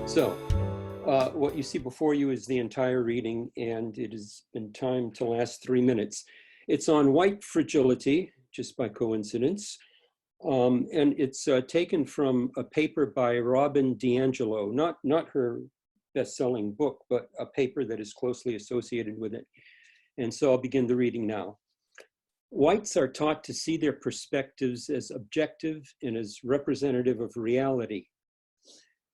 So, what you see before you is the entire reading, and it has been timed to last 3 minutes. It's on white fragility, just by coincidence, and it's taken from a paper by Robin DiAngelo, not her best-selling book, but a paper that is closely associated with it. And so I'll begin the reading now. Whites are taught to see their perspectives as objective and as representative of reality.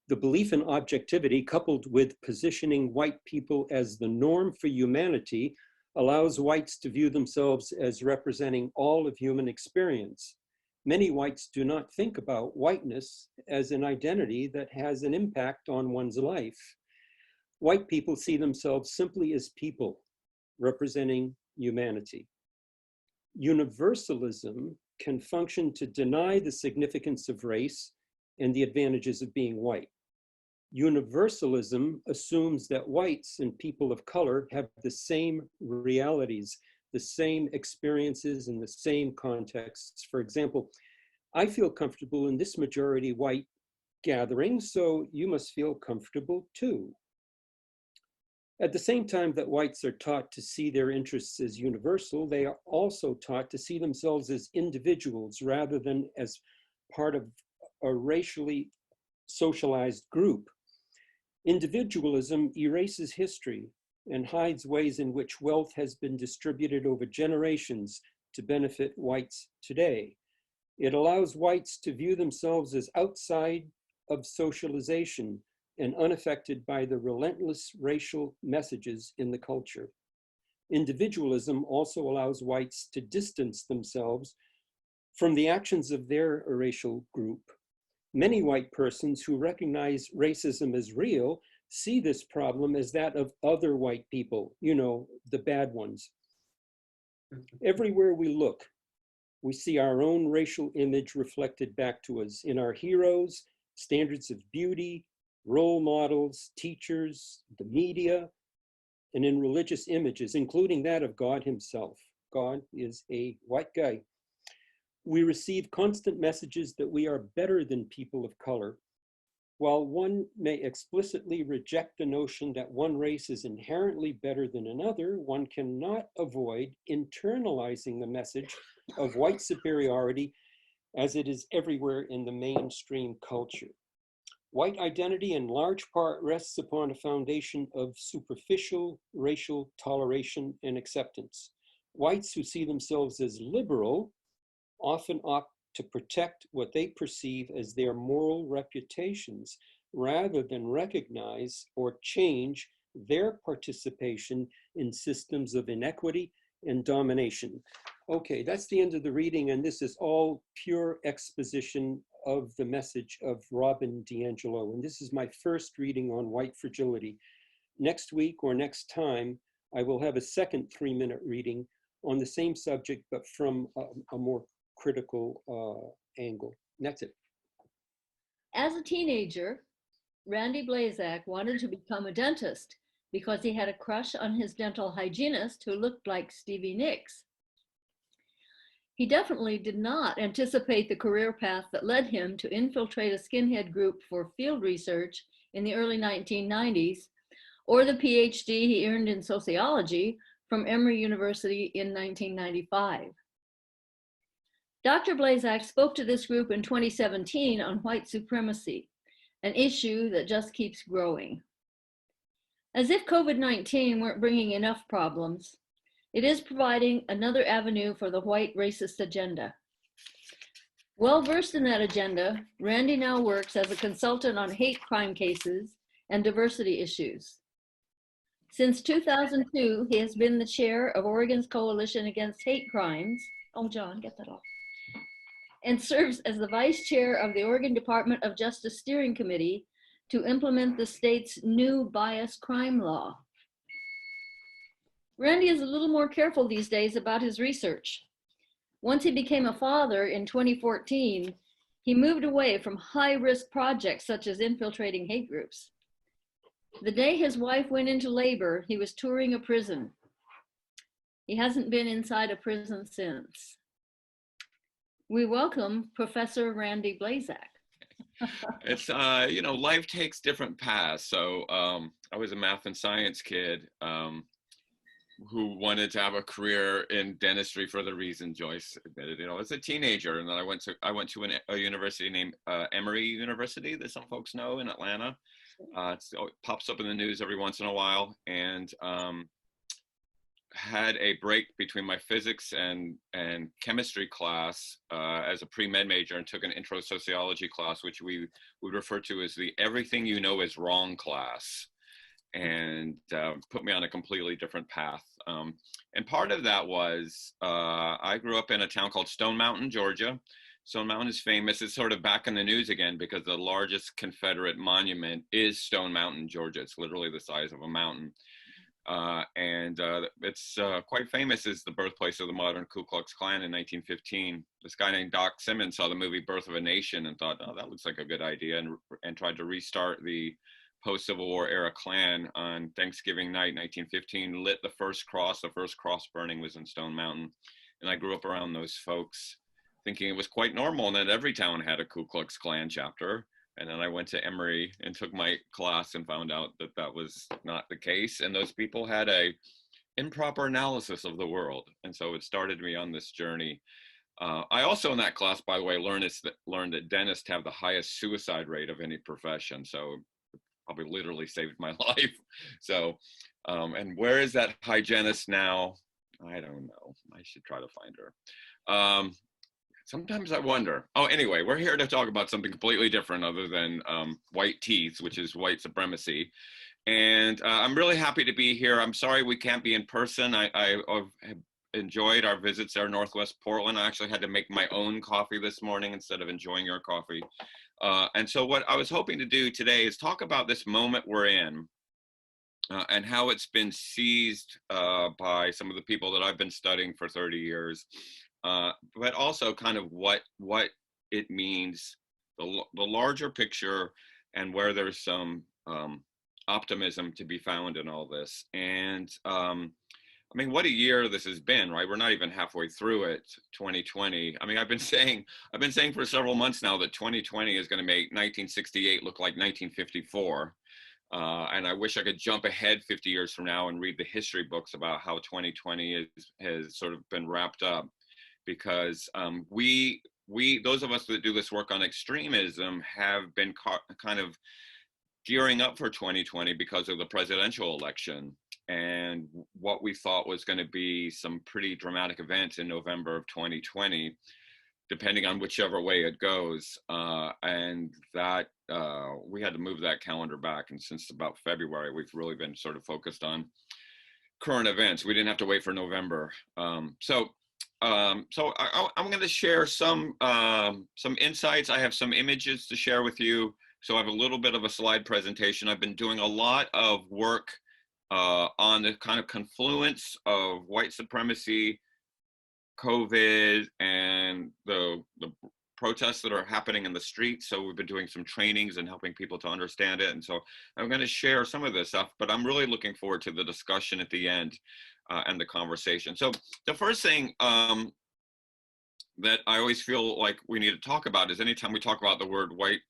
The belief in objectivity, coupled with positioning white people as the norm for humanity, allows whites to view themselves as representing all of human experience. Many whites do not think about whiteness as an identity that has an impact on one's life. White people see themselves simply as people, representing humanity. Universalism can function to deny the significance of race and the advantages of being white. Universalism assumes that whites and people of color have the same realities, the same experiences, and the same contexts. For example, I feel comfortable in this majority white gathering, so you must feel comfortable too. At the same time that whites are taught to see their interests as universal, they are also taught to see themselves as individuals rather than as part of a racially socialized group. Individualism erases history and hides ways in which wealth has been distributed over generations to benefit whites today. It allows whites to view themselves as outside of socialization and unaffected by the relentless racial messages in the culture. Individualism also allows whites to distance themselves from the actions of their racial group. Many white persons who recognize racism as real see this problem as that of other white people, you know, the bad ones. Everywhere we look, we see our own racial image reflected back to us in our heroes, standards of beauty, role models, teachers, the media, and in religious images, including that of God himself. God is a white guy. We receive constant messages that we are better than people of color. While one may explicitly reject the notion that one race is inherently better than another, one cannot avoid internalizing the message of white superiority as it is everywhere in the mainstream culture. White identity in large part rests upon a foundation of superficial racial toleration and acceptance. Whites who see themselves as liberal often opt to protect what they perceive as their moral reputations rather than recognize or change their participation in systems of inequity and domination. Okay, that's the end of the reading, and this is all pure exposition of the message of Robin DiAngelo. And this is my first reading on white fragility. Next week or next time, I will have a second 3-minute reading on the same subject, but from a more critical angle. And that's it. As a teenager, Randy Blazak wanted to become a dentist because he had a crush on his dental hygienist who looked like Stevie Nicks. He definitely did not anticipate the career path that led him to infiltrate a skinhead group for field research in the early 1990s, or the PhD he earned in sociology from Emory University in 1995. Dr. Blazak spoke to this group in 2017 on white supremacy, an issue that just keeps growing. As if COVID-19 weren't bringing enough problems, it is providing another avenue for the white racist agenda. Well versed in that agenda, Randy now works as a consultant on hate crime cases and diversity issues. Since 2002, he has been the chair of Oregon's Coalition Against Hate Crimes. Oh, John, get that off. And serves as the vice chair of the Oregon Department of Justice Steering Committee to implement the state's new bias crime law. Randy is a little more careful these days about his research. Once he became a father in 2014, he moved away from high-risk projects such as infiltrating hate groups. The day his wife went into labor, he was touring a prison. He hasn't been inside a prison since. We welcome Professor Randy Blazak. It's, you know, life takes different paths. So I was a math and science kid who wanted to have a career in dentistry for the reason Joyce admitted. You know, as a teenager, and then I went to a university named Emory University that some folks know in Atlanta. It pops up in the news every once in a while, and had a break between my physics and chemistry class as a pre-med major, and took an intro sociology class, which we would refer to as the everything you know is wrong class, and put me on a completely different path. And part of that was I grew up in a town called Stone Mountain, Georgia. Stone Mountain is famous. It's sort of back in the news again because the largest Confederate monument is Stone Mountain, Georgia. It's literally the size of a mountain. And it's quite famous as the birthplace of the modern Ku Klux Klan in 1915. This guy named Doc Simmons saw the movie Birth of a Nation and thought, oh, that looks like a good idea, and tried to restart the post-Civil War era Klan on Thanksgiving night, 1915, lit the first cross. The first cross burning was in Stone Mountain. And I grew up around those folks thinking it was quite normal and that every town had a Ku Klux Klan chapter. And then I went to Emory and took my class and found out that that was not the case. And those people had a improper analysis of the world. And so it started me on this journey. I also in that class, by the way, learned that dentists have the highest suicide rate of any profession. So probably literally saved my life. So, and where is that hygienist now? I don't know. I should try to find her. Sometimes I wonder. Oh, anyway, we're here to talk about something completely different other than white teeth, which is white supremacy. And I'm really happy to be here. I'm sorry we can't be in person. I have enjoyed our visits there, Northwest Portland. I actually had to make my own coffee this morning instead of enjoying your coffee. And so what I was hoping to do today is talk about this moment we're in and how it's been seized by some of the people that I've been studying for 30 years, but also kind of what it means, the larger picture, and where there's some optimism to be found in all this. And I mean, what a year this has been, right? We're not even halfway through it, 2020. I mean, I've been saying for several months now that 2020 is going to make 1968 look like 1954. And I wish I could jump ahead 50 years from now and read the history books about how 2020 has sort of been wrapped up, because we those of us that do this work on extremism have been kind of gearing up for 2020 because of the presidential election and what we thought was going to be some pretty dramatic events in November of 2020, depending on whichever way it goes. And that we had to move that calendar back. And since about February, we've really been sort of focused on current events. We didn't have to wait for November. So I'm going to share some insights. I have some images to share with you. So I have a little bit of a slide presentation. I've been doing a lot of work on the kind of confluence of white supremacy, COVID, and the protests that are happening in the streets. So we've been doing some trainings and helping people to understand it. And so I'm going to share some of this stuff, but I'm really looking forward to the discussion at the end and the conversation. So the first thing that I always feel like we need to talk about is anytime we talk about the word white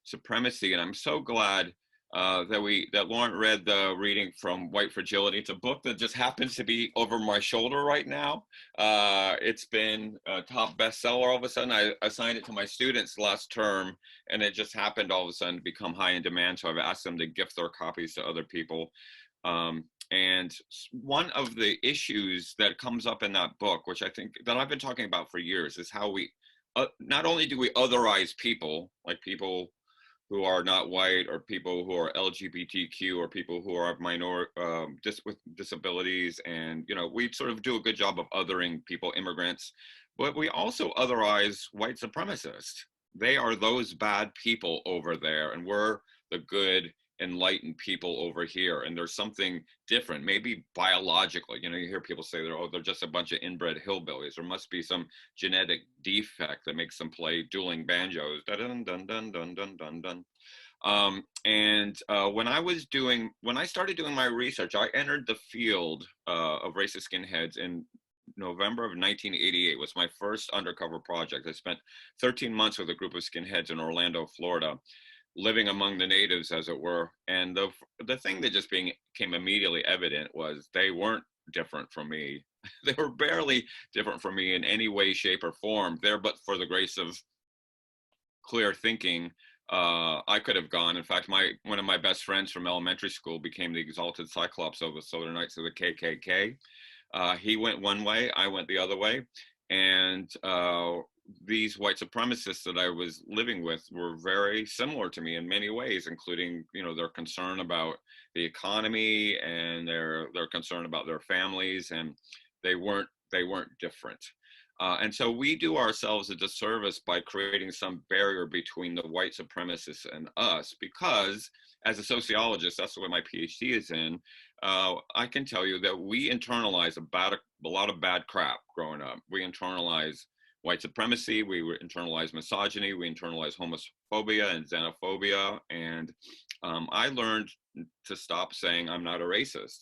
supremacy, and I'm so glad that Lauren read the reading from White Fragility. It's a book that just happens to be over my shoulder right now. It's been a top bestseller all of a sudden. I assigned it to my students last term, and it just happened all of a sudden to become high in demand. So I've asked them to gift their copies to other people. And one of the issues that comes up in that book, which I think that I've been talking about for years, is how we not only do we otherize people, like people who are not white, or people who are LGBTQ, or people who are with disabilities, and we sort of do a good job of othering people, immigrants, but we also otherize white supremacists. They are those bad people over there, and we're the good, enlightened people over here. And there's something different, maybe biologically. You hear people say they're just a bunch of inbred hillbillies. There must be some genetic defect that makes them play dueling banjos. Dun dun dun dun dun dun dun. When I started doing my research, I entered the field of racist skinheads in November of 1988 was my first undercover project. I spent 13 months with a group of skinheads in Orlando, Florida, living among the natives, as it were. And the thing that just became immediately evident was they weren't different from me. They were barely different from me in any way, shape, or form. There, but for the grace of clear thinking, I could have gone. In fact, one of my best friends from elementary school became the exalted Cyclops of the Southern Knights of the KKK. He went one way, I went the other way. And these white supremacists that I was living with were very similar to me in many ways, including, their concern about the economy and their concern about their families, and they weren't different. And so we do ourselves a disservice by creating some barrier between the white supremacists and us, because as a sociologist, that's what my PhD is in, I can tell you that we internalize a lot of bad crap growing up. We internalize white supremacy, we internalize misogyny, we internalize homophobia and xenophobia. And I learned to stop saying I'm not a racist.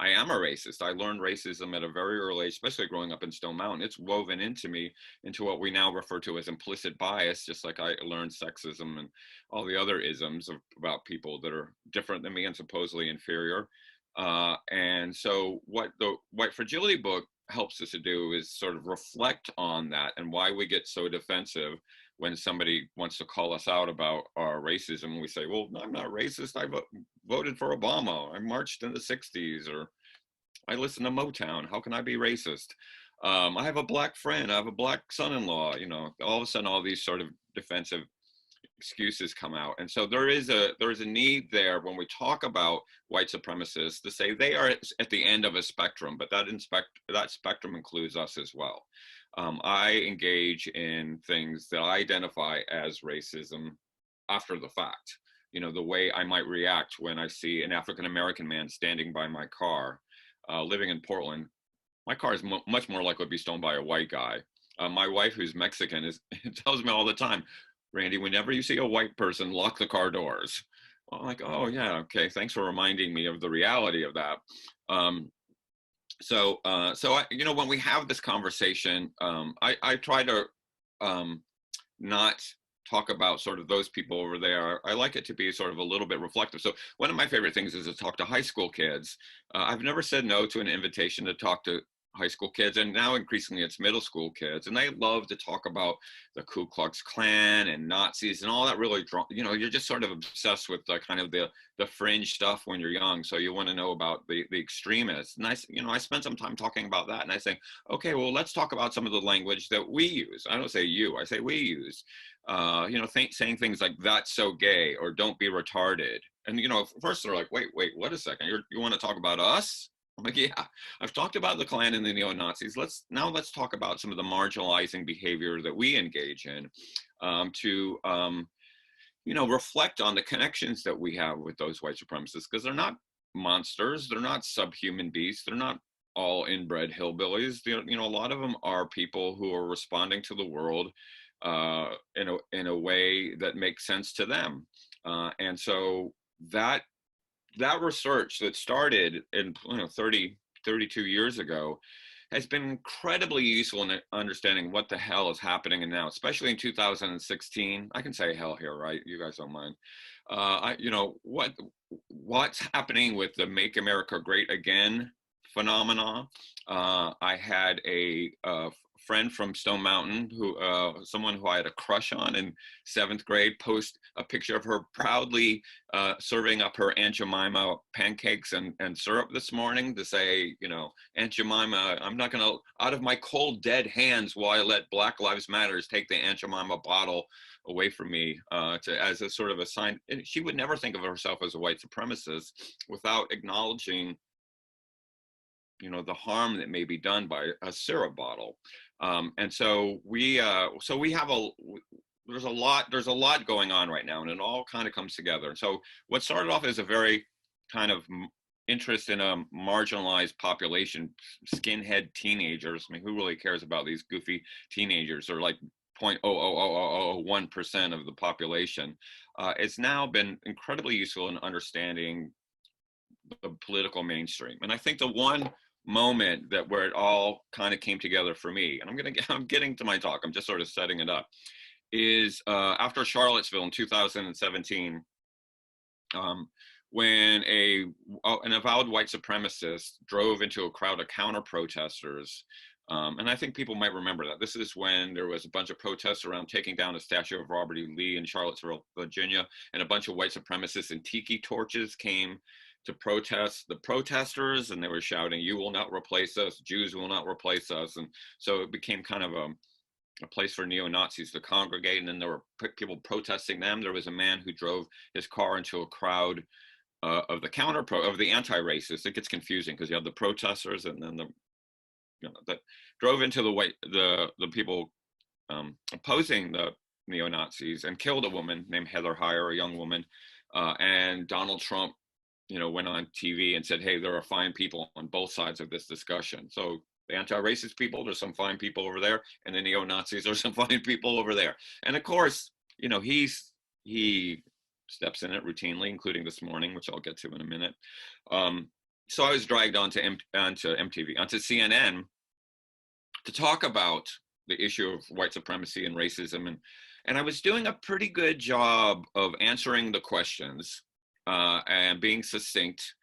I am a racist. I learned racism at a very early age, especially growing up in Stone Mountain. It's woven into me, into what we now refer to as implicit bias, just like I learned sexism and all the other isms about people that are different than me and supposedly inferior. And so what the White Fragility book helps us to do is sort of reflect on that and why we get so defensive when somebody wants to call us out about our racism. We say, well, I'm not racist. I voted for Obama. I marched in the 60s, or I listen to Motown. How can I be racist? I have a black friend. I have a black son-in-law. All of a sudden, all these sort of defensive excuses come out. And so there is a need there when we talk about white supremacists to say they are at the end of a spectrum, but that spectrum includes us as well. I engage in things that I identify as racism after the fact. The way I might react when I see an African-American man standing by my car, living in Portland. My car is much more likely to be stolen by a white guy. My wife, who's Mexican, tells me all the time, Randy, whenever you see a white person, lock the car doors. Well, I'm like, oh yeah, okay, thanks for reminding me of the reality of that. So I, when we have this conversation, I try to not talk about sort of those people over there. I like it to be sort of a little bit reflective. So one of my favorite things is to talk to high school kids. I've never said no to an invitation to talk to high school kids, and now increasingly it's middle school kids, and they love to talk about the Ku Klux Klan and Nazis and all that. Really, you're just sort of obsessed with the kind of the fringe stuff when you're young, so you want to know about the extremists. And I spent some time talking about that, and I say, okay, well, let's talk about some of the language that we use. I don't say you, I say we use. Saying things like "that's so gay" or "don't be retarded." And first they're like, wait, what a second, you want to talk about us? I'm like, yeah, I've talked about the Klan and the neo-Nazis. Let's talk about some of the marginalizing behavior that we engage in, to reflect on the connections that we have with those white supremacists, because they're not monsters, they're not subhuman beasts, they're not all inbred hillbillies. A lot of them are people who are responding to the world in a way that makes sense to them, and so that research that started in 32 years ago has been incredibly useful in understanding what the hell is happening now, especially in 2016. I can say hell here, right? You guys don't mind. What's happening with the Make America Great Again phenomena. I had a friend from Stone Mountain, someone who I had a crush on in 7th grade, post a picture of her proudly serving up her Aunt Jemima pancakes and syrup this morning to say, Aunt Jemima, I'm not gonna, out of my cold dead hands, will I let Black Lives Matters take the Aunt Jemima bottle away from me, as a sort of a sign. And she would never think of herself as a white supremacist without acknowledging the harm that may be done by a syrup bottle. And so we have there's a lot going on right now, and it all kind of comes together. So what started off as a very kind of interest in a marginalized population, skinhead teenagers. I mean, who really cares about these goofy teenagers? Or like 0.00001% of the population. It's now been incredibly useful in understanding the political mainstream. And I think the one moment that where it all kind of came together for me, and I'm getting to my talk, I'm just sort of setting it up, is after Charlottesville in 2017, when an avowed white supremacist drove into a crowd of counter protesters. And I think people might remember that. This is when there was a bunch of protests around taking down a statue of Robert E. Lee in Charlottesville, Virginia, and a bunch of white supremacists in tiki torches came to protest the protesters, and they were shouting, "You will not replace us, Jews will not replace us." And so it became kind of a place for neo-Nazis to congregate, and then there were people protesting them. There was a man who drove his car into a crowd of the anti-racists. It gets confusing because you have the protesters and then that drove into the people opposing the neo-Nazis and killed a woman named Heather Heyer, a young woman. And Donald Trump, went on TV and said, "Hey, there are fine people on both sides of this discussion." So the anti-racist people, there's some fine people over there, and the neo-Nazis are some fine people over there. And of course, he steps in it routinely, including this morning, which I'll get to in a minute. So I was dragged onto MTV, onto CNN, to talk about the issue of white supremacy and racism, and I was doing a pretty good job of answering the questions and being succinct.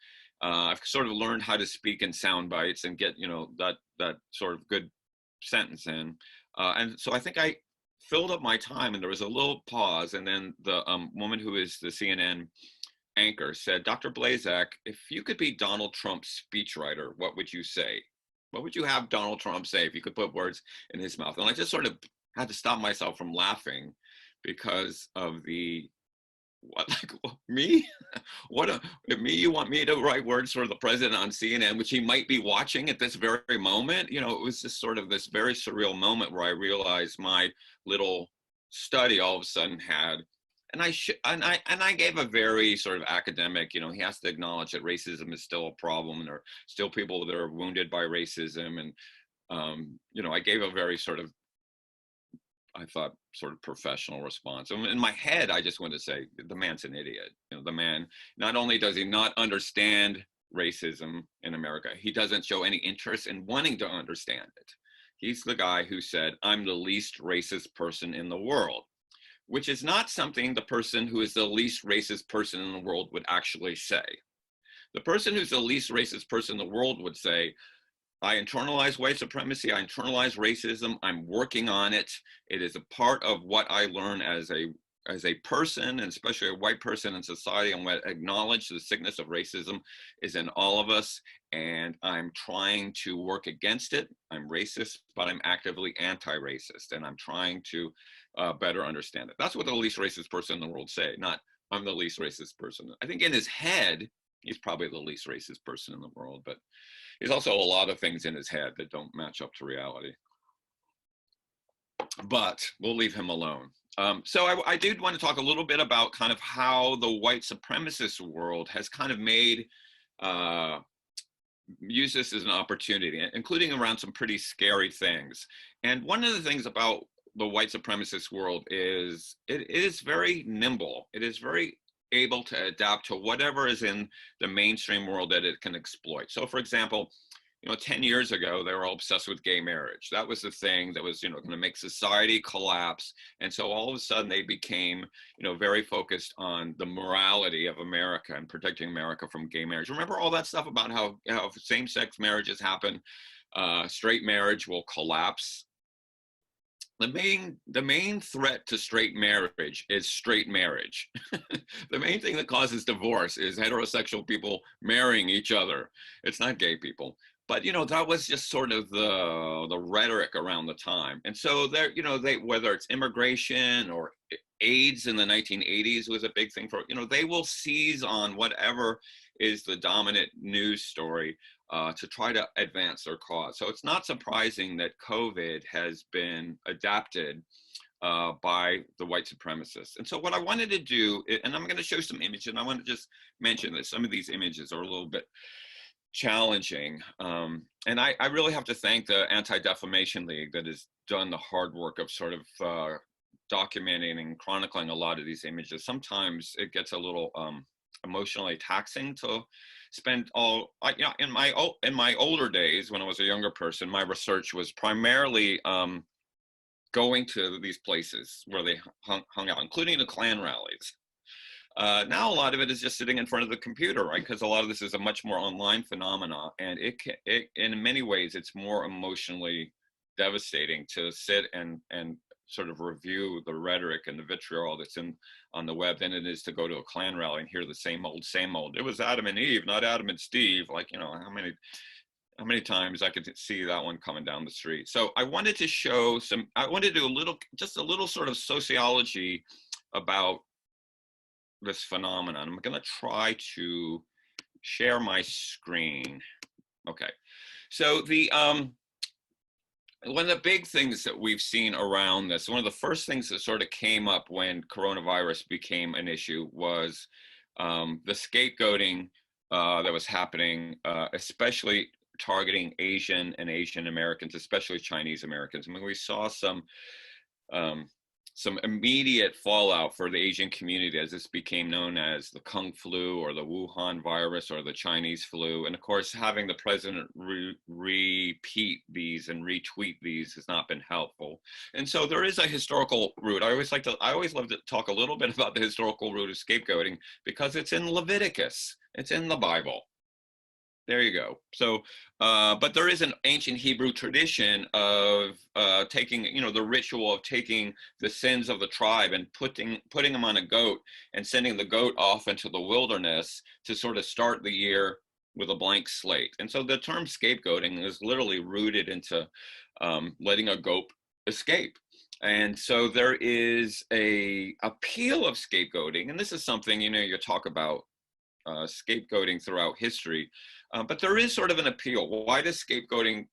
I've sort of learned how to speak in sound bites and get that sort of good sentence in, and so I think I filled up my time, and there was a little pause, and then the woman who is the CNN anchor said, "Dr. Blazak, if you could be Donald Trump's speechwriter, what would you say? What would you have Donald Trump say if you could put words in his mouth?" And I just sort of had to stop myself from laughing because of me? Me? You want me to write words for the president on CNN, which he might be watching at this very moment? It was just sort of this very surreal moment where I realized my little study all of a sudden had, and I gave a very sort of academic, he has to acknowledge that racism is still a problem, and there are still people that are wounded by racism, and I gave a very sort of, I thought, sort of professional response. In my head, I just wanted to say, the man's an idiot. The man, not only does he not understand racism in America, he doesn't show any interest in wanting to understand it. He's the guy who said, "I'm the least racist person in the world," which is not something the person who is the least racist person in the world would actually say. The person who's the least racist person in the world would say, "I internalize white supremacy, I internalize racism, I'm working on it. It is a part of what I learn as a person, and especially a white person in society. I'm going to acknowledge the sickness of racism is in all of us, and I'm trying to work against it. I'm racist, but I'm actively anti-racist, and I'm trying to better understand it." That's what the least racist person in the world say, not "I'm the least racist person." I think in his head, he's probably the least racist person in the world, but there's also a lot of things in his head that don't match up to reality. But we'll leave him alone. So I did want to talk a little bit about kind of how the white supremacist world has kind of use this as an opportunity, including around some pretty scary things. And one of the things about the white supremacist world is it is very nimble. It is very able to adapt to whatever is in the mainstream world that it can exploit. So for example, 10 years ago, they were all obsessed with gay marriage. That was the thing that was, going to make society collapse. And so all of a sudden they became, very focused on the morality of America and protecting America from gay marriage. Remember all that stuff about how same-sex marriages happen, straight marriage will collapse. The main threat to straight marriage is straight marriage. The main thing that causes divorce is heterosexual people marrying each other. It's not gay people. But that was just sort of the rhetoric around the time. And so there, whether it's immigration or AIDS in the 1980s was a big thing for, they will seize on whatever is the dominant news story to try to advance their cause. So it's not surprising that COVID has been adapted by the white supremacists. And so what I wanted to do, and I'm going to show some images, and I want to just mention that some of these images are a little bit challenging. And I really have to thank the Anti-Defamation League that has done the hard work of sort of documenting and chronicling a lot of these images. Sometimes it gets a little emotionally taxing to spend in my older days when I was a younger person. My research was primarily going to these places where they hung out, including the Klan rallies. Now a lot of it is just sitting in front of the computer, right? Because a lot of this is a much more online phenomena, and it in many ways it's more emotionally devastating to sit and sort of review the rhetoric and the vitriol that's on the web than it is to go to a Klan rally and hear the same old, same old. It was Adam and Eve, not Adam and Steve. Like, you know, how many times I could see that one coming down the street. So I wanted to show I wanted to do just a little sort of sociology about this phenomenon. I'm going to try to share my screen. Okay. So one of the big things that we've seen around this, one of the first things that sort of came up when coronavirus became an issue was the scapegoating that was happening, especially targeting Asian and Asian Americans, especially Chinese Americans. I mean, we saw some immediate fallout for the Asian community as this became known as the Kung flu or the Wuhan virus or the Chinese flu. And of course, having the president repeat these and retweet these has not been helpful. And so there is a historical root. I always love to talk a little bit about the historical root of scapegoating because it's in Leviticus. It's in the Bible. There you go. So, but there is an ancient Hebrew tradition of taking, you know, the ritual of taking the sins of the tribe and putting them on a goat and sending the goat off into the wilderness to sort of start the year with a blank slate. And so the term scapegoating is literally rooted into letting a goat escape. And so there is a appeal of scapegoating, and this is something, you know, you talk about scapegoating throughout history. But there is sort of an appeal. Why does scapegoating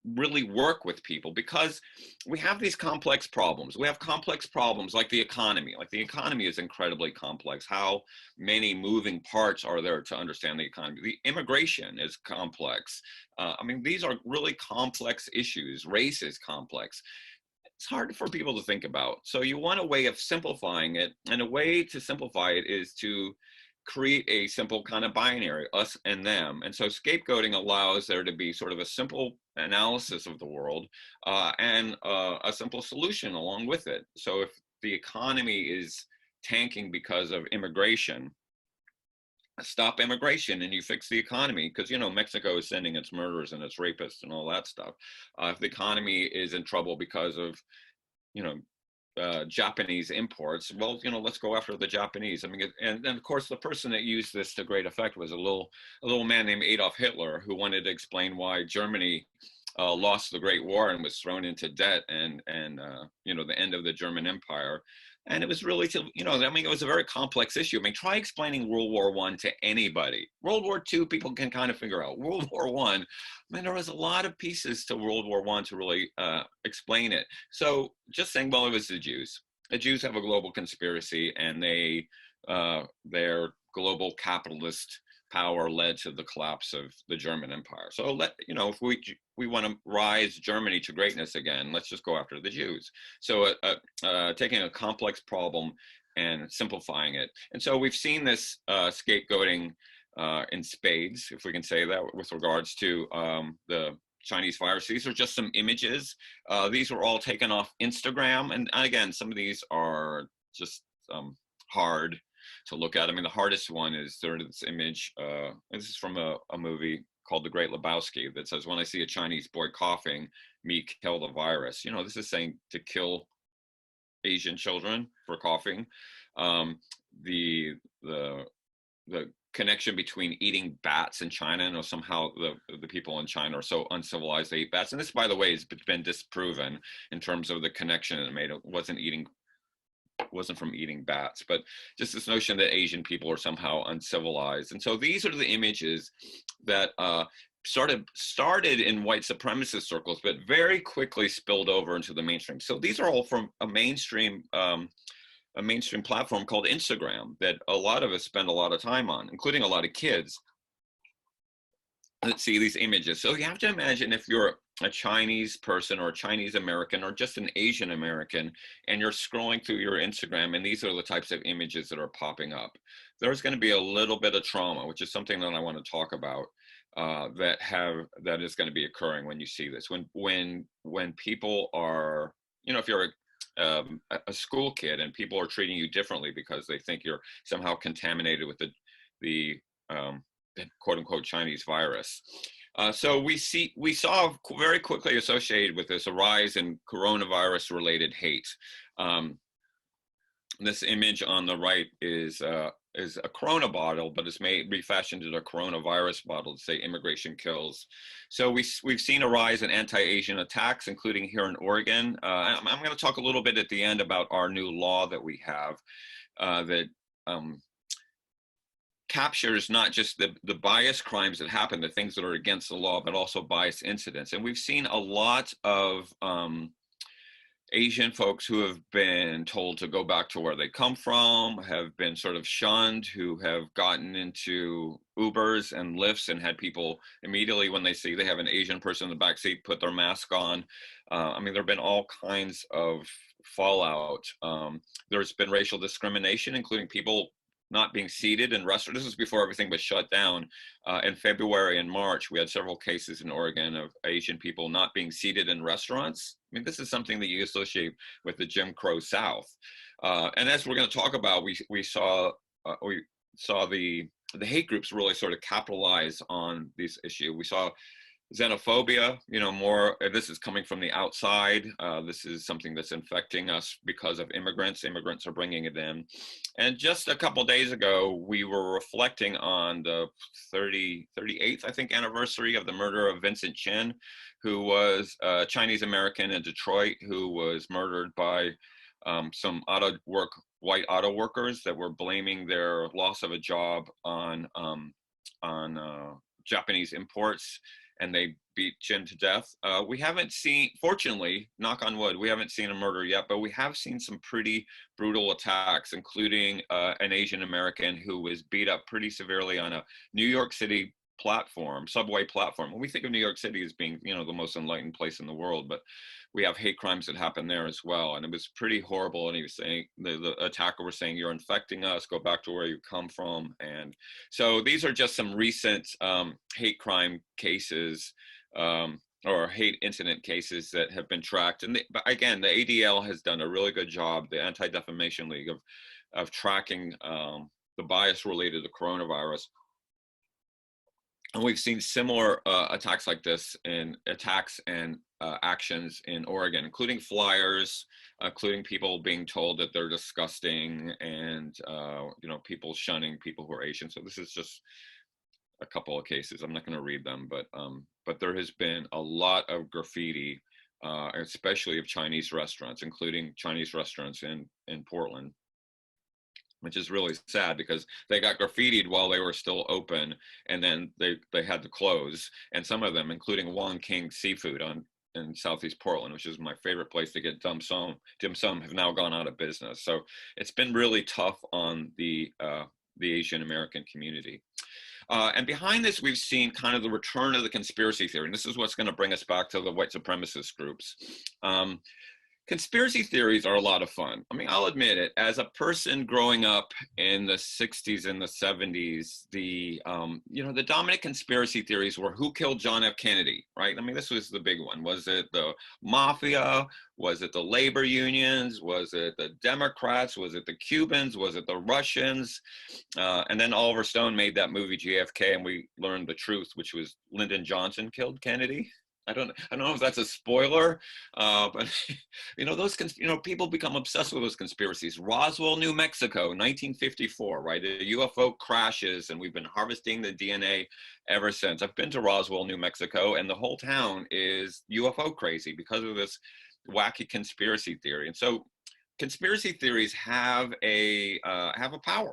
really work with people? Because we have these complex problems. We have complex problems like the economy. Like the economy is incredibly complex. How many moving parts are there to understand the economy? The immigration is complex. I mean, these are really complex issues. Race is complex. It's hard for people to think about. So you want a way of simplifying it. And a way to simplify it is to create a simple kind of binary, us and them. And so scapegoating allows there to be sort of a simple analysis of the world and a simple solution along with it. So if the economy is tanking because of immigration, stop immigration and you fix the economy, because, you know, Mexico is sending its murderers and its rapists and all that stuff. If the economy is in trouble because of, you know, Japanese imports, well, you know, let's go after the Japanese. I mean, and of course, the person that used this to great effect was a little man named Adolf Hitler, who wanted to explain why Germany lost the Great War and was thrown into debt, and you know, the end of the German Empire. And it was really, you know, I mean, it was a very complex issue. I mean, try explaining World War I to anybody. World War II, people can kind of figure out. World War I, I mean, there was a lot of pieces to World War I to really explain it. So just saying, well, it was the Jews. The Jews have a global conspiracy, and their global capitalist power led to the collapse of the German Empire. So you know, if we want to rise Germany to greatness again, let's just go after the Jews. So taking a complex problem and simplifying it. And so we've seen this scapegoating in spades, if we can say that, with regards to the Chinese virus. These are just some images. These were all taken off Instagram. And again, some of these are just hard to look at. I mean, the hardest one is sort of this image. This is from a movie called The Great Lebowski that says, when I see a Chinese boy coughing, me kill the virus. You know, this is saying to kill Asian children for coughing. The connection between eating bats in China, you know, somehow the people in China are so uncivilized they eat bats. And this, by the way, has been disproven in terms of the connection it made. It wasn't from eating bats, but just this notion that Asian people are somehow uncivilized. And so these are the images that started in white supremacist circles, but very quickly spilled over into the mainstream. So these are all from a mainstream platform called Instagram that a lot of us spend a lot of time on, including a lot of kids that see these images. So you have to imagine if you're a Chinese person or a Chinese American or just an Asian American, and you're scrolling through your Instagram, and these are the types of images that are popping up, there's going to be a little bit of trauma, which is something that I want to talk about, that is going to be occurring when you see this. When people are, if you're a school kid and people are treating you differently because they think you're somehow contaminated with the quote unquote Chinese virus. So we saw very quickly associated with this a rise in coronavirus related hate. This image on the right is a Corona bottle, but it's refashioned into a coronavirus bottle to say immigration kills. So we've seen a rise in anti-Asian attacks, including here in Oregon. I'm going to talk a little bit at the end about our new law that we have that captures not just the bias crimes that happen, the things that are against the law, but also bias incidents. And we've seen a lot of Asian folks who have been told to go back to where they come from, have been sort of shunned, who have gotten into Ubers and Lyfts and had people immediately, when they see they have an Asian person in the back seat, put their mask on. I mean, there have been all kinds of fallout. There's been racial discrimination, including people not being seated in restaurants. This was before everything was shut down. In February and March, we had several cases in Oregon of Asian people not being seated in restaurants. I mean, this is something that you associate with the Jim Crow South. And as we're going to talk about, we saw the hate groups really sort of capitalize on this issue. We saw xenophobia, more, this is coming from the outside. This is something that's infecting us because of immigrants. Immigrants are bringing it in. And just a couple of days ago, we were reflecting on the 38th, I think, anniversary of the murder of Vincent Chin, who was a Chinese American in Detroit, who was murdered by some white auto workers that were blaming their loss of a job on Japanese imports. And they beat Chin to death. We haven't seen, fortunately, knock on wood, we haven't seen a murder yet, but we have seen some pretty brutal attacks, including an Asian American who was beat up pretty severely on a New York City subway platform. When we think of New York City as being, the most enlightened place in the world, but we have hate crimes that happen there as well. And it was pretty horrible. And he was saying, the attacker was saying, "You're infecting us, go back to where you come from." And so these are just some recent hate crime cases or hate incident cases that have been tracked. And but again, the ADL has done a really good job, the Anti-Defamation League, of tracking the bias related to coronavirus. And we've seen similar attacks like this in attacks and actions in Oregon, including flyers, including people being told that they're disgusting, and people shunning people who are Asian. So this is just a couple of cases. I'm not going to read them, but there has been a lot of graffiti, especially of Chinese restaurants, including Chinese restaurants in Portland, which is really sad because they got graffitied while they were still open, and then they had to close. And some of them, including Wong King Seafood in Southeast Portland, which is my favorite place to get dim sum, have now gone out of business. So it's been really tough on the Asian American community. And behind this, we've seen kind of the return of the conspiracy theory. And this is what's going to bring us back to the white supremacist groups. Conspiracy theories are a lot of fun. I mean, I'll admit it, as a person growing up in the 60s and the 70s, the dominant conspiracy theories were who killed John F. Kennedy, right? I mean, this was the big one. Was it the mafia? Was it the labor unions? Was it the Democrats? Was it the Cubans? Was it the Russians? And then Oliver Stone made that movie JFK, and we learned the truth, which was Lyndon Johnson killed Kennedy. I don't know if that's a spoiler, but people become obsessed with those conspiracies. Roswell, New Mexico, 1954, right? The UFO crashes, and we've been harvesting the DNA ever since. I've been to Roswell, New Mexico, and the whole town is UFO crazy because of this wacky conspiracy theory. And so, conspiracy theories have a power.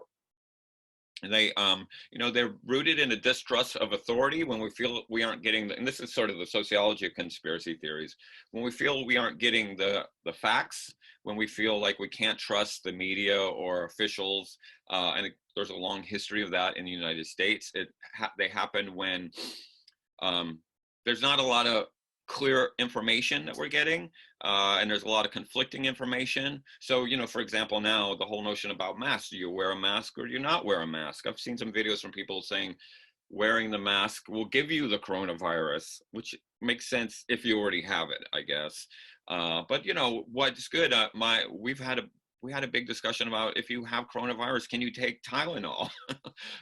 And they're rooted in a distrust of authority when we feel we aren't getting and this is sort of the sociology of conspiracy theories, when we feel we aren't getting the facts, when we feel like we can't trust the media or officials, there's a long history of that in the United States. They happen when there's not a lot of clear information that we're getting, and there's a lot of conflicting information. So, you know, for example, now the whole notion about masks, do you wear a mask or do you not wear a mask? I've seen some videos from people saying wearing the mask will give you the coronavirus, which makes sense if you already have it, I guess. But you know, what's good, we had a big discussion about, if you have coronavirus, can you take Tylenol?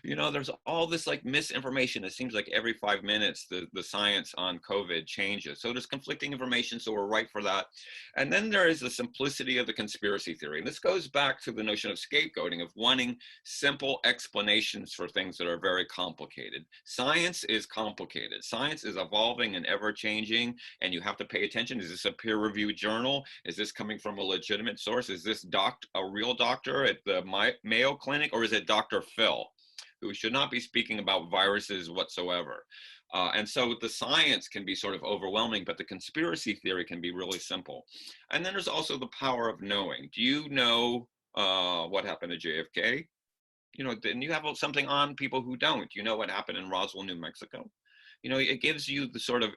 You know, there's all this like misinformation. It seems like every 5 minutes, the science on COVID changes. So there's conflicting information. So we're right for that. And then there is the simplicity of the conspiracy theory. And this goes back to the notion of scapegoating, of wanting simple explanations for things that are very complicated. Science is complicated. Science is evolving and ever changing, and you have to pay attention. Is this a peer-reviewed journal? Is this coming from a legitimate source? Is this a real doctor at the Mayo Clinic, or is it Dr. Phil, who should not be speaking about viruses whatsoever? And so the science can be sort of overwhelming, but the conspiracy theory can be really simple. And then there's also the power of knowing. Do you know what happened to JFK? You know, then you have something on people who don't. You know what happened in Roswell, New Mexico? You know, it gives you the sort of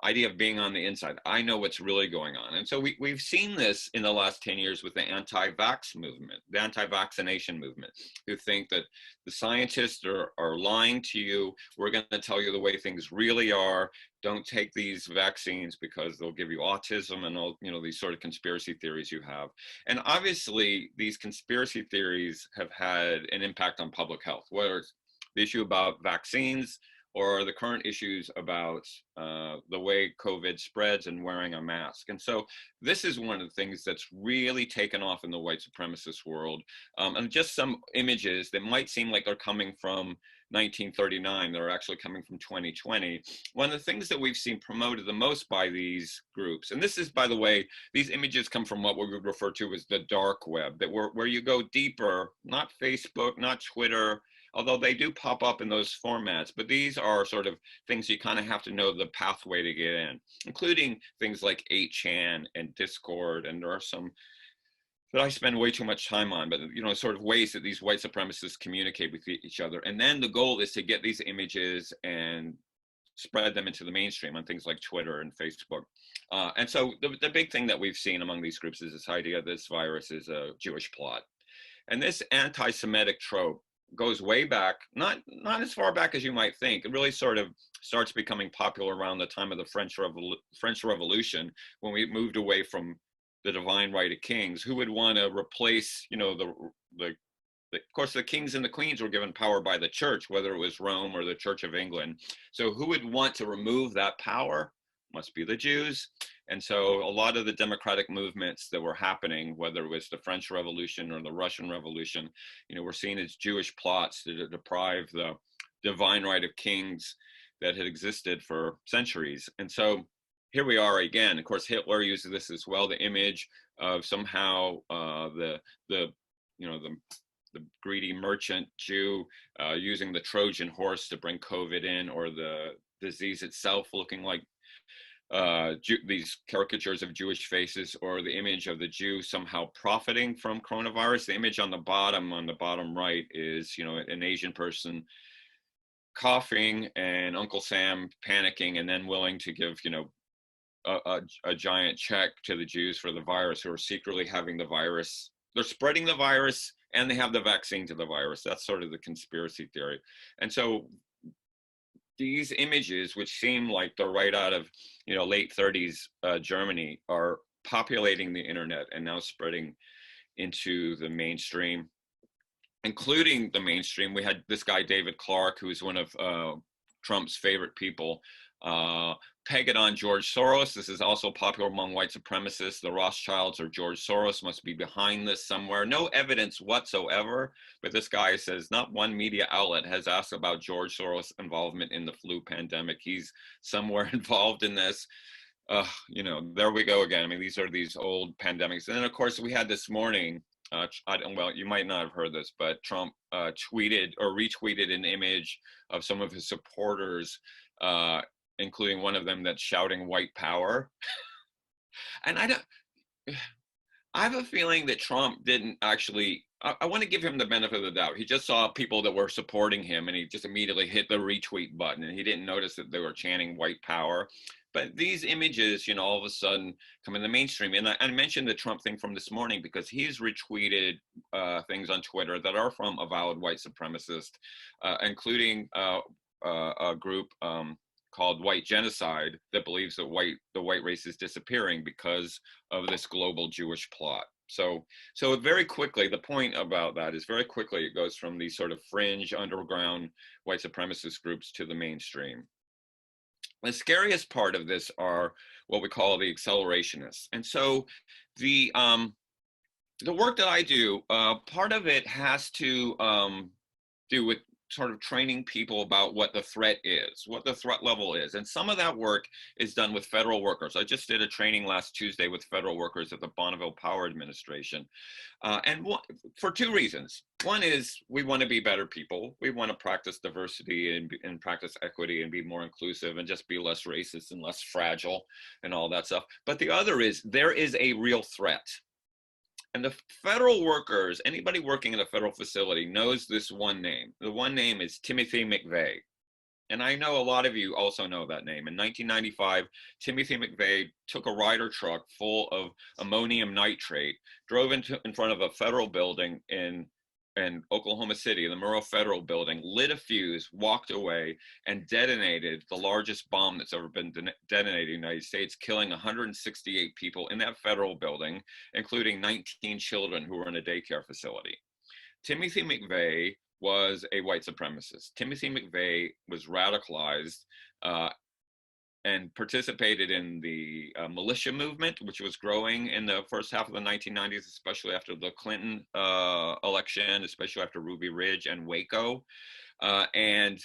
idea of being on the inside. I know what's really going on. And so we've seen this in the last 10 years with the anti-vax movement, the anti-vaccination movement, who think that the scientists are lying to you. We're going to tell you the way things really are. Don't take these vaccines because they'll give you autism, and all, you know, these sort of conspiracy theories you have. And obviously these conspiracy theories have had an impact on public health, whether it's the issue about vaccines, or the current issues about the way COVID spreads and wearing a mask. And so this is one of the things that's really taken off in the white supremacist world. And just some images that might seem like they're coming from 1939, they're actually coming from 2020. One of the things that we've seen promoted the most by these groups, and this is, by the way, these images come from what we would refer to as the dark web, that where you go deeper, not Facebook, not Twitter, although they do pop up in those formats, but these are sort of things you kind of have to know the pathway to get in, including things like 8chan and Discord, and there are some that I spend way too much time on, but you know, sort of ways that these white supremacists communicate with each other. And then the goal is to get these images and spread them into the mainstream on things like Twitter and Facebook. And so the big thing that we've seen among these groups is this idea that this virus is a Jewish plot. And this anti-Semitic trope goes way back, not as far back as you might think. It really sort of starts becoming popular around the time of the French Revolution, when we moved away from the divine right of kings. Who would want to replace, you know, of course, the kings and the queens were given power by the church, whether it was Rome or the Church of England. So who would want to remove that power? Must be the Jews. And so a lot of the democratic movements that were happening, whether it was the French Revolution or the Russian Revolution, you know, we're seen as Jewish plots to deprive the divine right of kings that had existed for centuries. And so here we are again. Of course, Hitler uses this as well, the image of somehow the greedy merchant Jew using the Trojan horse to bring COVID in, or the disease itself looking like these caricatures of Jewish faces, or the image of the Jew somehow profiting from coronavirus. The image on the bottom right is, you know, an Asian person coughing and Uncle Sam panicking and then willing to give, you know, a giant check to the Jews for the virus, who are secretly having the virus. They're spreading the virus and they have the vaccine to the virus. That's sort of the conspiracy theory. And so these images, which seem like they're right out of, you know, late 30s Germany, are populating the internet and now spreading into the mainstream, including the mainstream. We had this guy, David Clark, who is one of Trump's favorite people, peg it on George Soros. This is also popular among white supremacists. The Rothschilds or George Soros must be behind this somewhere. No evidence whatsoever, but this guy says not one media outlet has asked about George Soros' involvement in the flu pandemic. He's somewhere involved in this. You know, there we go again. I mean, these are these old pandemics. And then, of course, we had this morning, well, you might not have heard this, but Trump tweeted or retweeted an image of some of his supporters, including one of them that's shouting white power. And I have a feeling that Trump didn't actually I want to give him the benefit of the doubt. He just saw people that were supporting him and he just immediately hit the retweet button, and he didn't notice that they were chanting white power. But these images, all of a sudden come in the mainstream. And I mentioned the Trump thing from this morning because he's retweeted things on Twitter that are from avowed white supremacists, including a group called White Genocide that believes that the white race is disappearing because of this global Jewish plot. So very quickly, the point about that is very quickly it goes from these sort of fringe underground white supremacist groups to the mainstream. The scariest part of this are what we call the accelerationists. And so the work that I do, part of it has to do with sort of training people about what the threat is, what the threat level is. And some of that work is done with federal workers. I just did a training last Tuesday with federal workers at the Bonneville Power Administration. For two reasons. One is we want to be better people. We want to practice diversity and practice equity and be more inclusive and just be less racist and less fragile and all that stuff. But the other is there is a real threat. And the federal workers, anybody working in a federal facility knows this one name. The one name is Timothy McVeigh. And I know a lot of you also know that name. In 1995, Timothy McVeigh took a Ryder truck full of ammonium nitrate, drove in front of a federal building in Oklahoma City, the Murrah Federal Building, lit a fuse, walked away, and detonated the largest bomb that's ever been detonated in the United States, killing 168 people in that federal building, including 19 children who were in a daycare facility. Timothy McVeigh was a white supremacist. Timothy McVeigh was radicalized and participated in the militia movement, which was growing in the first half of the 1990s, especially after the Clinton election, especially after Ruby Ridge and Waco, and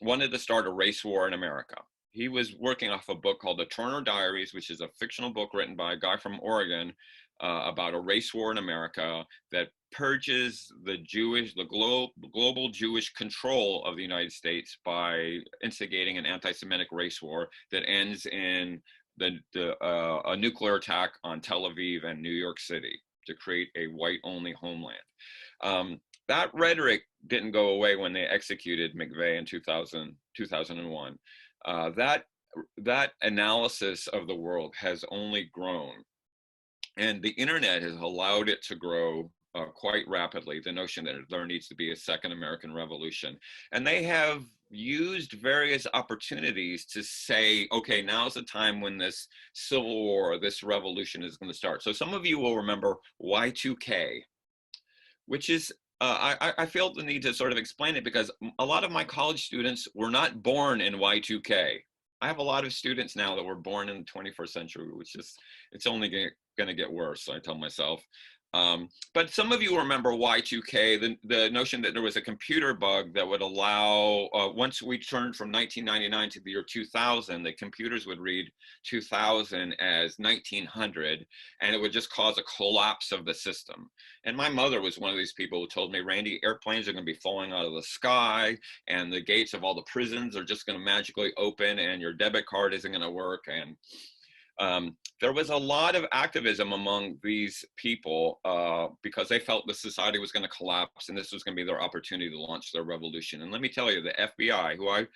wanted to start a race war in America. He was working off a book called The Turner Diaries, which is a fictional book written by a guy from Oregon about a race war in America that purges the global Jewish control of the United States by instigating an anti-Semitic race war that ends in a nuclear attack on Tel Aviv and New York City to create a white-only homeland. That rhetoric didn't go away when they executed McVeigh in 2001. That analysis of the world has only grown. And the internet has allowed it to grow quite rapidly, the notion that there needs to be a second American Revolution. And they have used various opportunities to say, okay, now's the time when this civil war, this revolution is going to start. So some of you will remember Y2K, which is, I feel the need to sort of explain it because a lot of my college students were not born in Y2K. I have a lot of students now that were born in the 21st century, which is, it's only going to get worse, I tell myself. But some of you remember Y2K, the notion that there was a computer bug that would allow, once we turned from 1999 to the year 2000, the computers would read 2000 as 1900, and it would just cause a collapse of the system. And my mother was one of these people who told me, Randy, airplanes are going to be falling out of the sky, and the gates of all the prisons are just going to magically open, and your debit card isn't going to work. And there was a lot of activism among these people because they felt the society was going to collapse and this was going to be their opportunity to launch their revolution. And let me tell you, the FBI, who I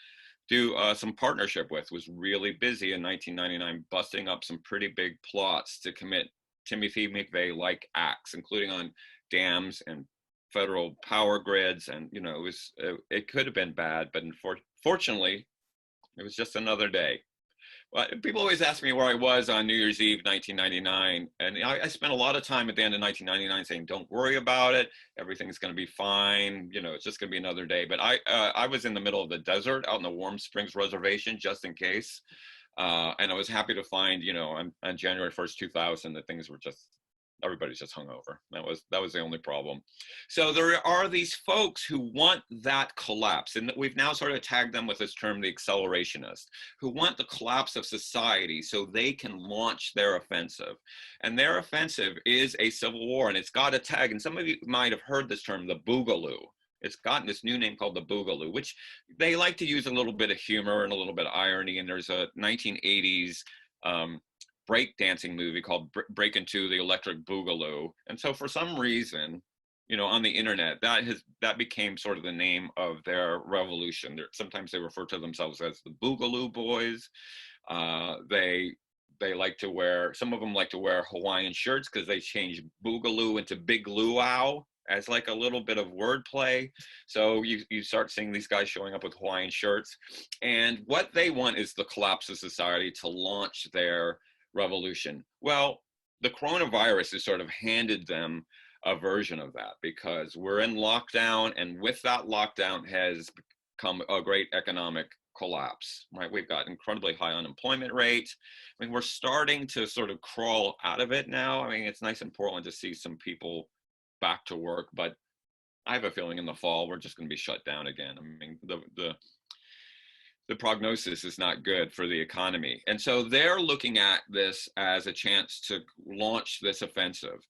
do some partnership with, was really busy in 1999 busting up some pretty big plots to commit Timothy McVeigh-like acts, including on dams and federal power grids. And, it could have been bad, but unfortunately, it was just another day. Well, people always ask me where I was on New Year's Eve, 1999. And I spent a lot of time at the end of 1999 saying, don't worry about it. Everything's going to be fine. It's just going to be another day. But I was in the middle of the desert out in the Warm Springs Reservation, just in case. And I was happy to find, on January 1st, 2000, that things were just, everybody's just hungover. That was the only problem. So there are these folks who want that collapse, and we've now sort of tagged them with this term, the accelerationists, who want the collapse of society so they can launch their offensive. And their offensive is a civil war, and it's got a tag, and some of you might have heard this term, the Boogaloo. It's gotten this new name called the Boogaloo, which they like to use a little bit of humor and a little bit of irony, and there's a 1980s breakdancing movie called Break Into the Electric Boogaloo. And so for some reason, on the internet. That became sort of the name of their revolution. Sometimes they refer to themselves as the Boogaloo Boys. They like to wear, some of them like to wear Hawaiian shirts because they changed Boogaloo into Big Luau as like a little bit of wordplay. So you start seeing these guys showing up with Hawaiian shirts. And what they want is the collapse of society to launch their revolution. Well, the coronavirus has sort of handed them a version of that, because we're in lockdown, and with that lockdown has come a great economic collapse, right? We've got incredibly high unemployment rate. I mean, we're starting to sort of crawl out of it now. I mean, it's nice in Portland to see some people back to work, but I have a feeling in the fall we're just going to be shut down again. I mean, the prognosis is not good for the economy. And so they're looking at this as a chance to launch this offensive.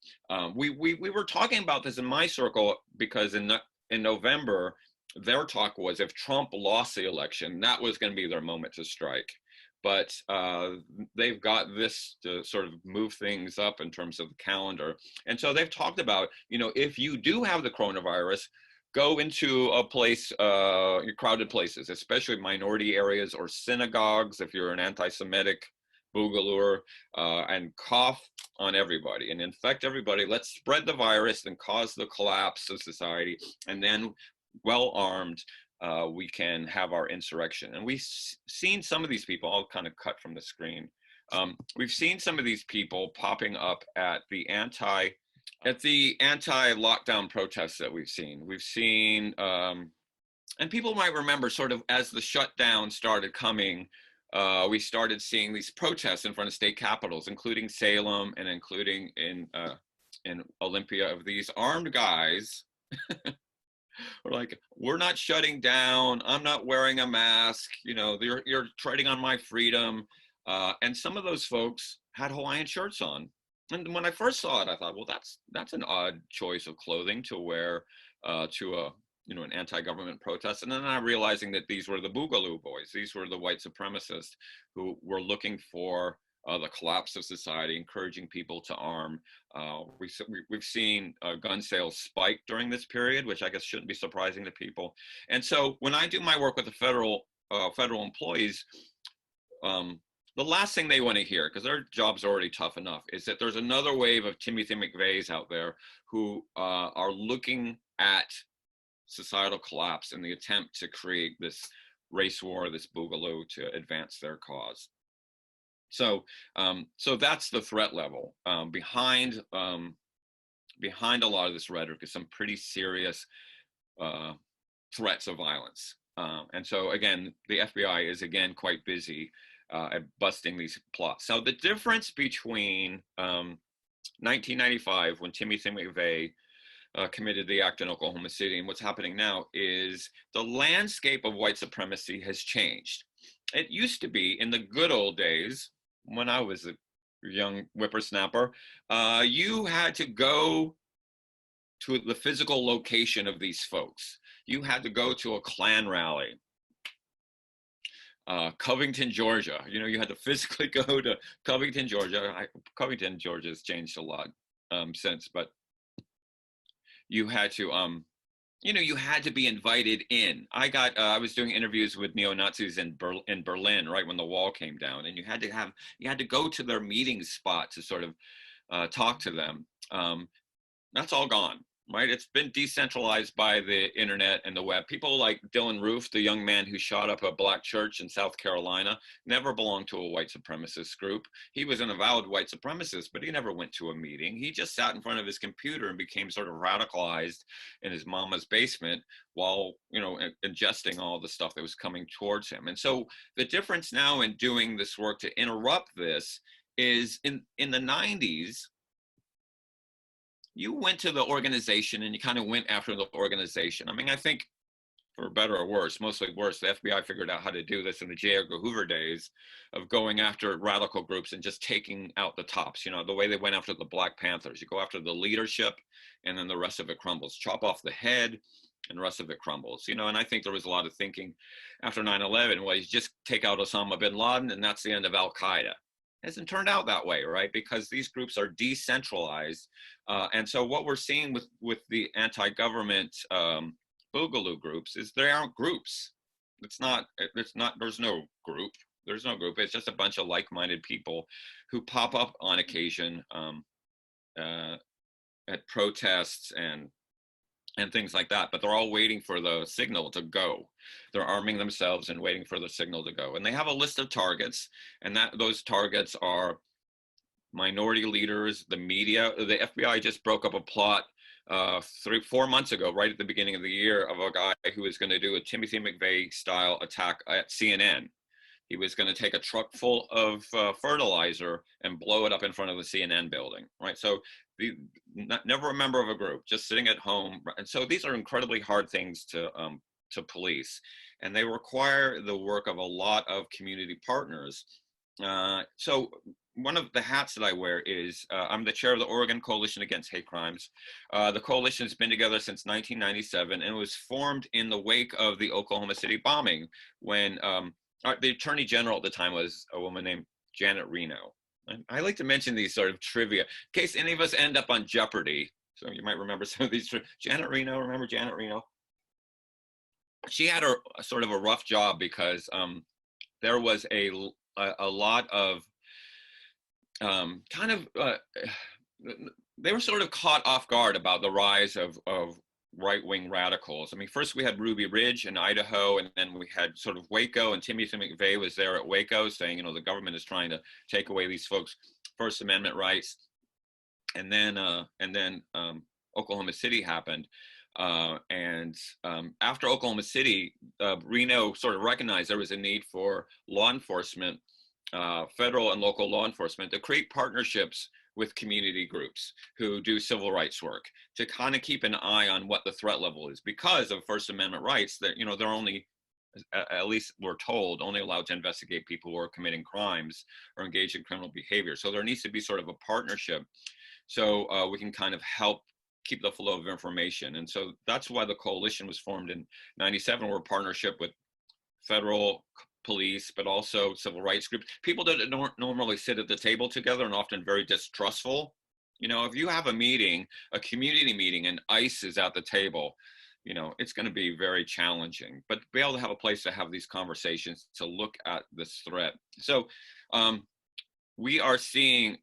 We were talking about this in my circle because in November, their talk was if Trump lost the election, that was going to be their moment to strike. But they've got this to sort of move things up in terms of the calendar. And so they've talked about, if you do have the coronavirus, go into a place, crowded places, especially minority areas or synagogues, if you're an anti-Semitic boogalooer, and cough on everybody and infect everybody. Let's spread the virus and cause the collapse of society. And then, well armed, we can have our insurrection. And we've seen some of these people, I'll kind of cut from the screen. We've seen some of these people popping up at the anti-lockdown protests that we've seen. We've seen, and people might remember sort of as the shutdown started coming, we started seeing these protests in front of state capitals, including Salem and including in Olympia, of these armed guys. We're like, we're not shutting down. I'm not wearing a mask. You're treading on my freedom. And some of those folks had Hawaiian shirts on. And when I first saw it, I thought, well, that's an odd choice of clothing to wear to an anti-government protest. And then I'm realizing that these were the Boogaloo Boys. These were the white supremacists who were looking for the collapse of society, encouraging people to arm. We've seen gun sales spike during this period, which I guess shouldn't be surprising to people. And so when I do my work with the federal employees, the last thing they want to hear, because their job's already tough enough, is that there's another wave of Timothy McVeighs out there who are looking at societal collapse in the attempt to create this race war, this boogaloo, to advance their cause. So that's the threat level. Behind a lot of this rhetoric is some pretty serious threats of violence. And so again, the FBI is again quite busy at busting these plots. So the difference between 1995, when Timothy McVeigh committed the act in Oklahoma City, and what's happening now, is the landscape of white supremacy has changed. It used to be, in the good old days, when I was a young whippersnapper, you had to go to the physical location of these folks. You had to go to a Klan rally. Covington, Georgia. You had to physically go to Covington, Georgia. Covington, Georgia has changed a lot since, but you had to, you had to be invited in. I was doing interviews with neo-Nazis in Berlin, right when the wall came down, and you had to go to their meeting spot to sort of talk to them. That's all gone. Right? It's been decentralized by the internet and the web. People like Dylan Roof, the young man who shot up a black church in South Carolina, never belonged to a white supremacist group. He was an avowed white supremacist, but he never went to a meeting. He just sat in front of his computer and became sort of radicalized in his mama's basement while, ingesting all the stuff that was coming towards him. And so the difference now in doing this work to interrupt this is in the 90s, you went to the organization and you kind of went after the organization. I mean, I think for better or worse, mostly worse, the FBI figured out how to do this in the J. Edgar Hoover days of going after radical groups and just taking out the tops. The way they went after the Black Panthers. You go after the leadership and then the rest of it crumbles. Chop off the head and the rest of it crumbles. And I think there was a lot of thinking after 9/11, well, you just take out Osama bin Laden and that's the end of Al-Qaeda. hasn't turned out that way, right? Because these groups are decentralized. And so what we're seeing with the anti-government boogaloo groups is they aren't groups. There's no group. There's no group. It's just a bunch of like-minded people who pop up on occasion at protests and things like that, but they're all waiting for the signal to go. They're arming themselves and waiting for the signal to go. And they have a list of targets, and those targets are minority leaders, the media. The FBI just broke up a plot 4 months ago, right at the beginning of the year, of a guy who was going to do a Timothy McVeigh style attack at CNN. He was going to take a truck full of fertilizer and blow it up in front of the CNN building, right? So never a member of a group, just sitting at home. And so these are incredibly hard things to police, and they require the work of a lot of community partners. So one of the hats that I wear is I'm the chair of the Oregon Coalition Against Hate Crimes. The coalition has been together since 1997, and it was formed in the wake of the Oklahoma City bombing, when the attorney general at the time was a woman named Janet Reno. And I like to mention these sort of trivia in case any of us end up on Jeopardy. So you might remember some of these. Janet Reno, remember Janet Reno? She had a sort of a rough job because there was a lot of they were sort of caught off guard about the rise of right-wing radicals. I mean, first we had Ruby Ridge in Idaho, and then we had sort of Waco, and Timothy McVeigh was there at Waco saying, the government is trying to take away these folks' First Amendment rights. And then Oklahoma City happened. After Oklahoma City, Reno sort of recognized there was a need for law enforcement, federal and local law enforcement, to create partnerships with community groups who do civil rights work, to kind of keep an eye on what the threat level is, because of First Amendment rights that, they're only, at least we're told, only allowed to investigate people who are committing crimes or engaged in criminal behavior. So there needs to be sort of a partnership so we can kind of help keep the flow of information. And so that's why the coalition was formed in '97. We're a partnership with federal police, but also civil rights groups, people that don't normally sit at the table together and often very distrustful. If you have a meeting, a community meeting, and ICE is at the table, it's going to be very challenging. But be able to have a place to have these conversations, to look at this threat. So we are seeing,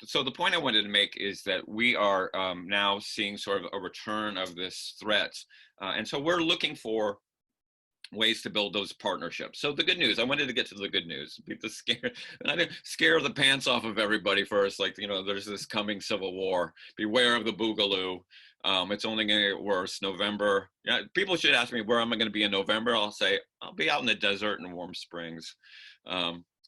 so the point I wanted to make is that we are now seeing sort of a return of this threat. And so we're looking for ways to build those partnerships. So the good news, I wanted to get to the good news, and I didn't scare the pants off of everybody first, like, there's this coming civil war, beware of the boogaloo. It's only going to get worse. November, yeah, people should ask me where am I going to be in November. I'll say, I'll be out in the desert in Warm Springs.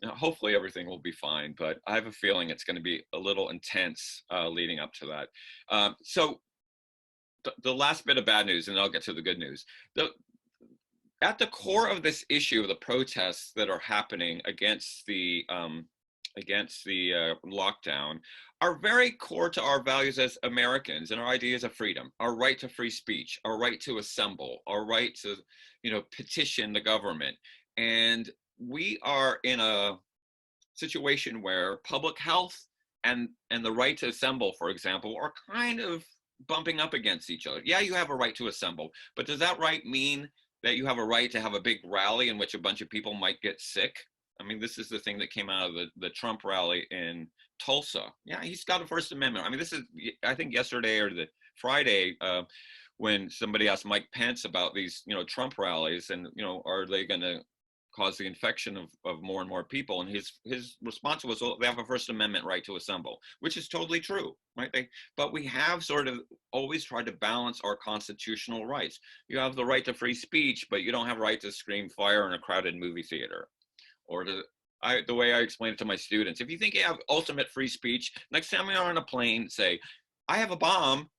Hopefully everything will be fine, but I have a feeling it's going to be a little intense leading up to that. So the last bit of bad news, and I'll get to the good news. At the core of this issue of the protests that are happening against the lockdown are very core to our values as Americans and our ideas of freedom, our right to free speech, our right to assemble, our right to, petition the government. And we are in a situation where public health and the right to assemble, for example, are kind of bumping up against each other. Yeah, you have a right to assemble, but does that right mean that you have a right to have a big rally in which a bunch of people might get sick? I mean, this is the thing that came out of the Trump rally in Tulsa. Yeah, he's got a First Amendment. I mean, this is, I think yesterday or the Friday, when somebody asked Mike Pence about these, Trump rallies and, are they going to cause the infection of more and more people? And his response was, well, they have a First Amendment right to assemble, which is totally true, right? But we have sort of always tried to balance our constitutional rights. You have the right to free speech, but you don't have a right to scream fire in a crowded movie theater. Or the way I explain it to my students, if you think you have ultimate free speech, next time you're on a plane, say, I have a bomb,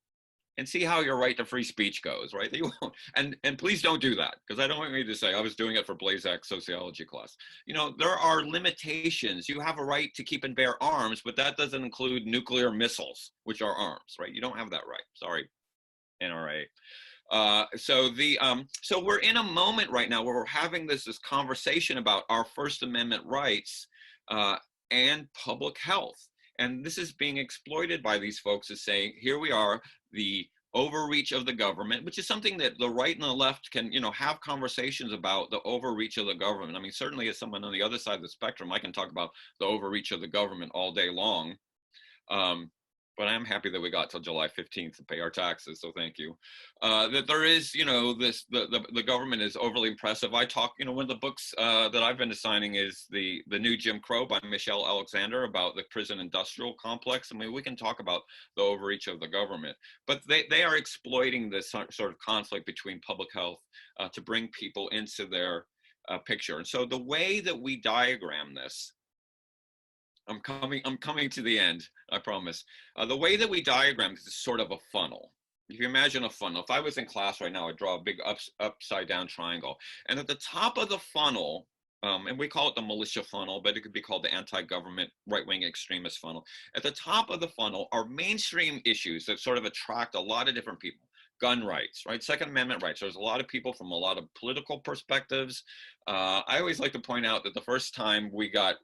and see how your right to free speech goes, right? You won't, and please don't do that, because I don't want you to say, I was doing it for Blazak sociology class. There are limitations. You have a right to keep and bear arms, but that doesn't include nuclear missiles, which are arms, right? You don't have that right. Sorry, NRA. So we're in a moment right now where we're having this conversation about our First Amendment rights, and public health. And this is being exploited by these folks as saying, here we are, the overreach of the government, which is something that the right and the left can, have conversations about, the overreach of the government. I mean, certainly as someone on the other side of the spectrum, I can talk about the overreach of the government all day long. But I'm happy that we got till July 15th to pay our taxes, so thank you. That there is, the government is overly impressive. I talk, one of the books that I've been assigning is the New Jim Crow by Michelle Alexander about the prison industrial complex. I mean, we can talk about the overreach of the government, but they are exploiting this sort of conflict between public health to bring people into their picture. And so the way that we diagram this, I'm coming to the end, I promise. The way that we diagram this is sort of a funnel. If you imagine a funnel, if I was in class right now, I'd draw a big upside down triangle. And at the top of the funnel, and we call it the militia funnel, but it could be called the anti-government right-wing extremist funnel. At the top of the funnel are mainstream issues that sort of attract a lot of different people. Gun rights, right? Second Amendment rights. There's a lot of people from a lot of political perspectives. I always like to point out that the first time we got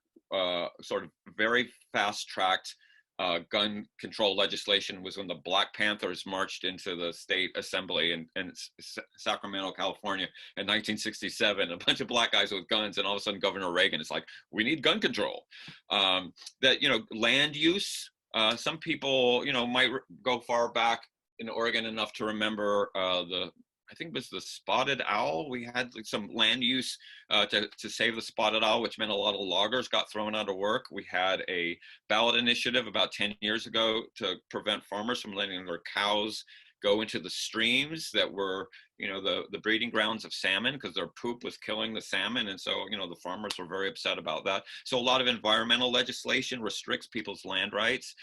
sort of very fast-tracked gun control legislation was when the Black Panthers marched into the state assembly in Sacramento, California in 1967, a bunch of black guys with guns, and all of a sudden Governor Reagan is like, we need gun control. Land use, some people, might go far back in Oregon enough to remember I think it was the spotted owl. We had some land use to save the spotted owl, which meant a lot of loggers got thrown out of work. We had a ballot initiative about 10 years ago to prevent farmers from letting their cows go into the streams that were, the breeding grounds of salmon, because their poop was killing the salmon. And so, the farmers were very upset about that. So a lot of environmental legislation restricts people's land rights.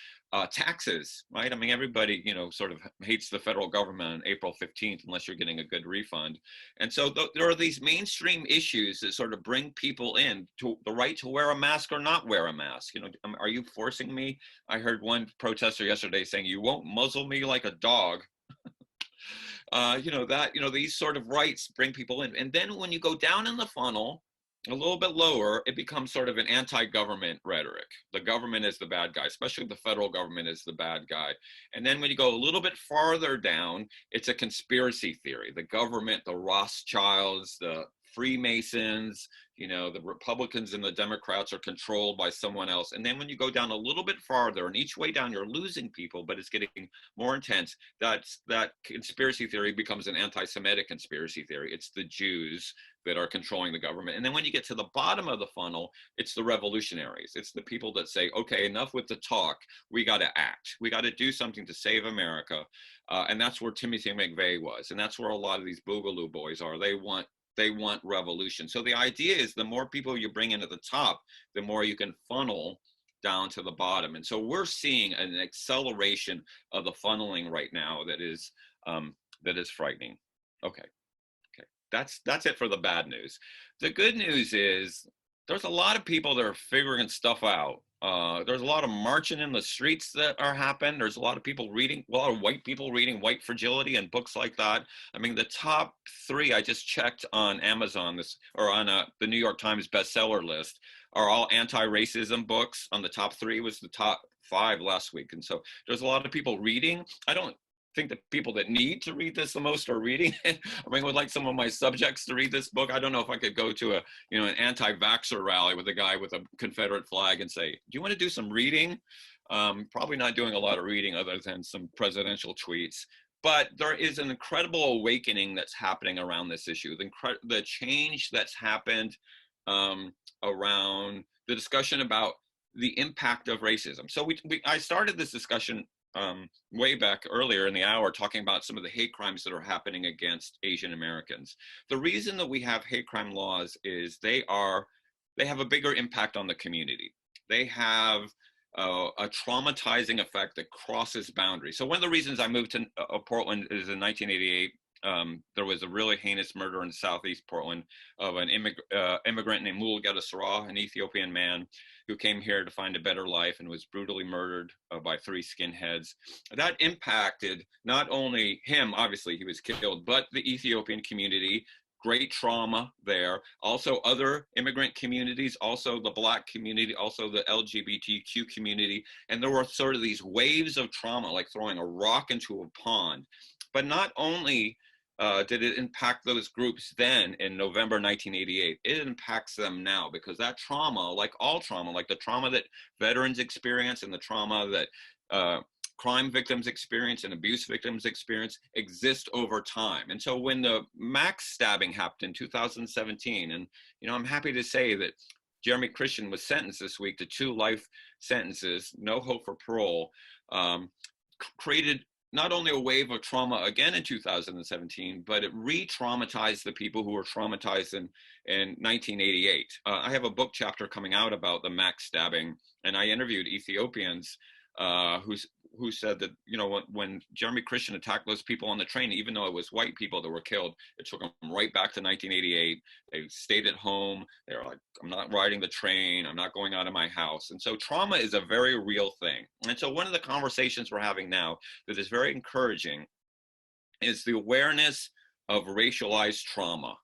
Taxes, right? I mean, everybody, sort of hates the federal government on April 15th unless you're getting a good refund. And so there are these mainstream issues that sort of bring people in to the right to wear a mask or not wear a mask. Are you forcing me? I heard one protester yesterday saying, you won't muzzle me like a dog. These sort of rights bring people in. And then when you go down in the funnel, a little bit lower, it becomes sort of an anti-government rhetoric. The government is the bad guy, especially the federal government is the bad guy. And then when you go a little bit farther down, it's a conspiracy theory. The government, the Rothschilds, the Freemasons, the Republicans and the Democrats are controlled by someone else. And then when you go down a little bit farther, and each way down you're losing people, but it's getting more intense, that conspiracy theory becomes an anti-Semitic conspiracy theory. It's the Jews that are controlling the government. And then when you get to the bottom of the funnel, it's the revolutionaries. It's the people that say, okay, enough with the talk. We got to act. We got to do something to save America. And that's where Timothy McVeigh was. And that's where a lot of these Boogaloo boys are. They want revolution. So the idea is the more people you bring in at the top, the more you can funnel down to the bottom. And so we're seeing an acceleration of the funneling right now that is frightening. Okay. That's it for the bad news. The good news is there's a lot of people that are figuring stuff out. There's a lot of marching in the streets that are happening. There's a lot of people reading, a lot of white people reading White Fragility and books like that. I mean, the top 3 I just checked on Amazon, the New York Times bestseller list, are all anti-racism books. On the top 3 was the top 5 last week. And so there's a lot of people reading. I don't think the people that need to read this the most are reading it. I mean, I would like some of my subjects to read this book. I don't know if I could go to an anti-vaxxer rally with a guy with a Confederate flag and say, do you want to do some reading? Probably not doing a lot of reading other than some presidential tweets. But there is an incredible awakening that's happening around this issue. The change that's happened around the discussion about the impact of racism. So I started this discussion way back earlier in the hour talking about some of the hate crimes that are happening against Asian Americans. The reason that we have hate crime laws is they have a bigger impact on the community. They have a traumatizing effect that crosses boundaries. So one of the reasons I moved to Portland is in 1988. There was a really heinous murder in Southeast Portland of an immigrant named Mulugeta Sarah, an Ethiopian man who came here to find a better life and was brutally murdered by 3 skinheads. That impacted not only him, obviously he was killed, but the Ethiopian community great trauma there. Also other immigrant communities, also the Black community, also the LGBTQ community. And there were sort of these waves of trauma, like throwing a rock into a pond. But not only did it impact those groups then in November 1988, it impacts them now, because that trauma, like all trauma, like the trauma that veterans experience and the trauma that crime victims experience and abuse victims experience, exist over time. And so when the Max stabbing happened in 2017, and I'm happy to say that Jeremy Christian was sentenced this week to 2 life sentences, no hope for parole, created not only a wave of trauma again in 2017, but it re-traumatized the people who were traumatized in 1988. I have a book chapter coming out about the Max stabbing, and I interviewed Ethiopians who said that, when Jeremy Christian attacked those people on the train, even though it was white people that were killed, it took them right back to 1988. They stayed at home. They were like, I'm not riding the train. I'm not going out of my house. And so trauma is a very real thing. And so one of the conversations we're having now that is very encouraging is the awareness of racialized trauma.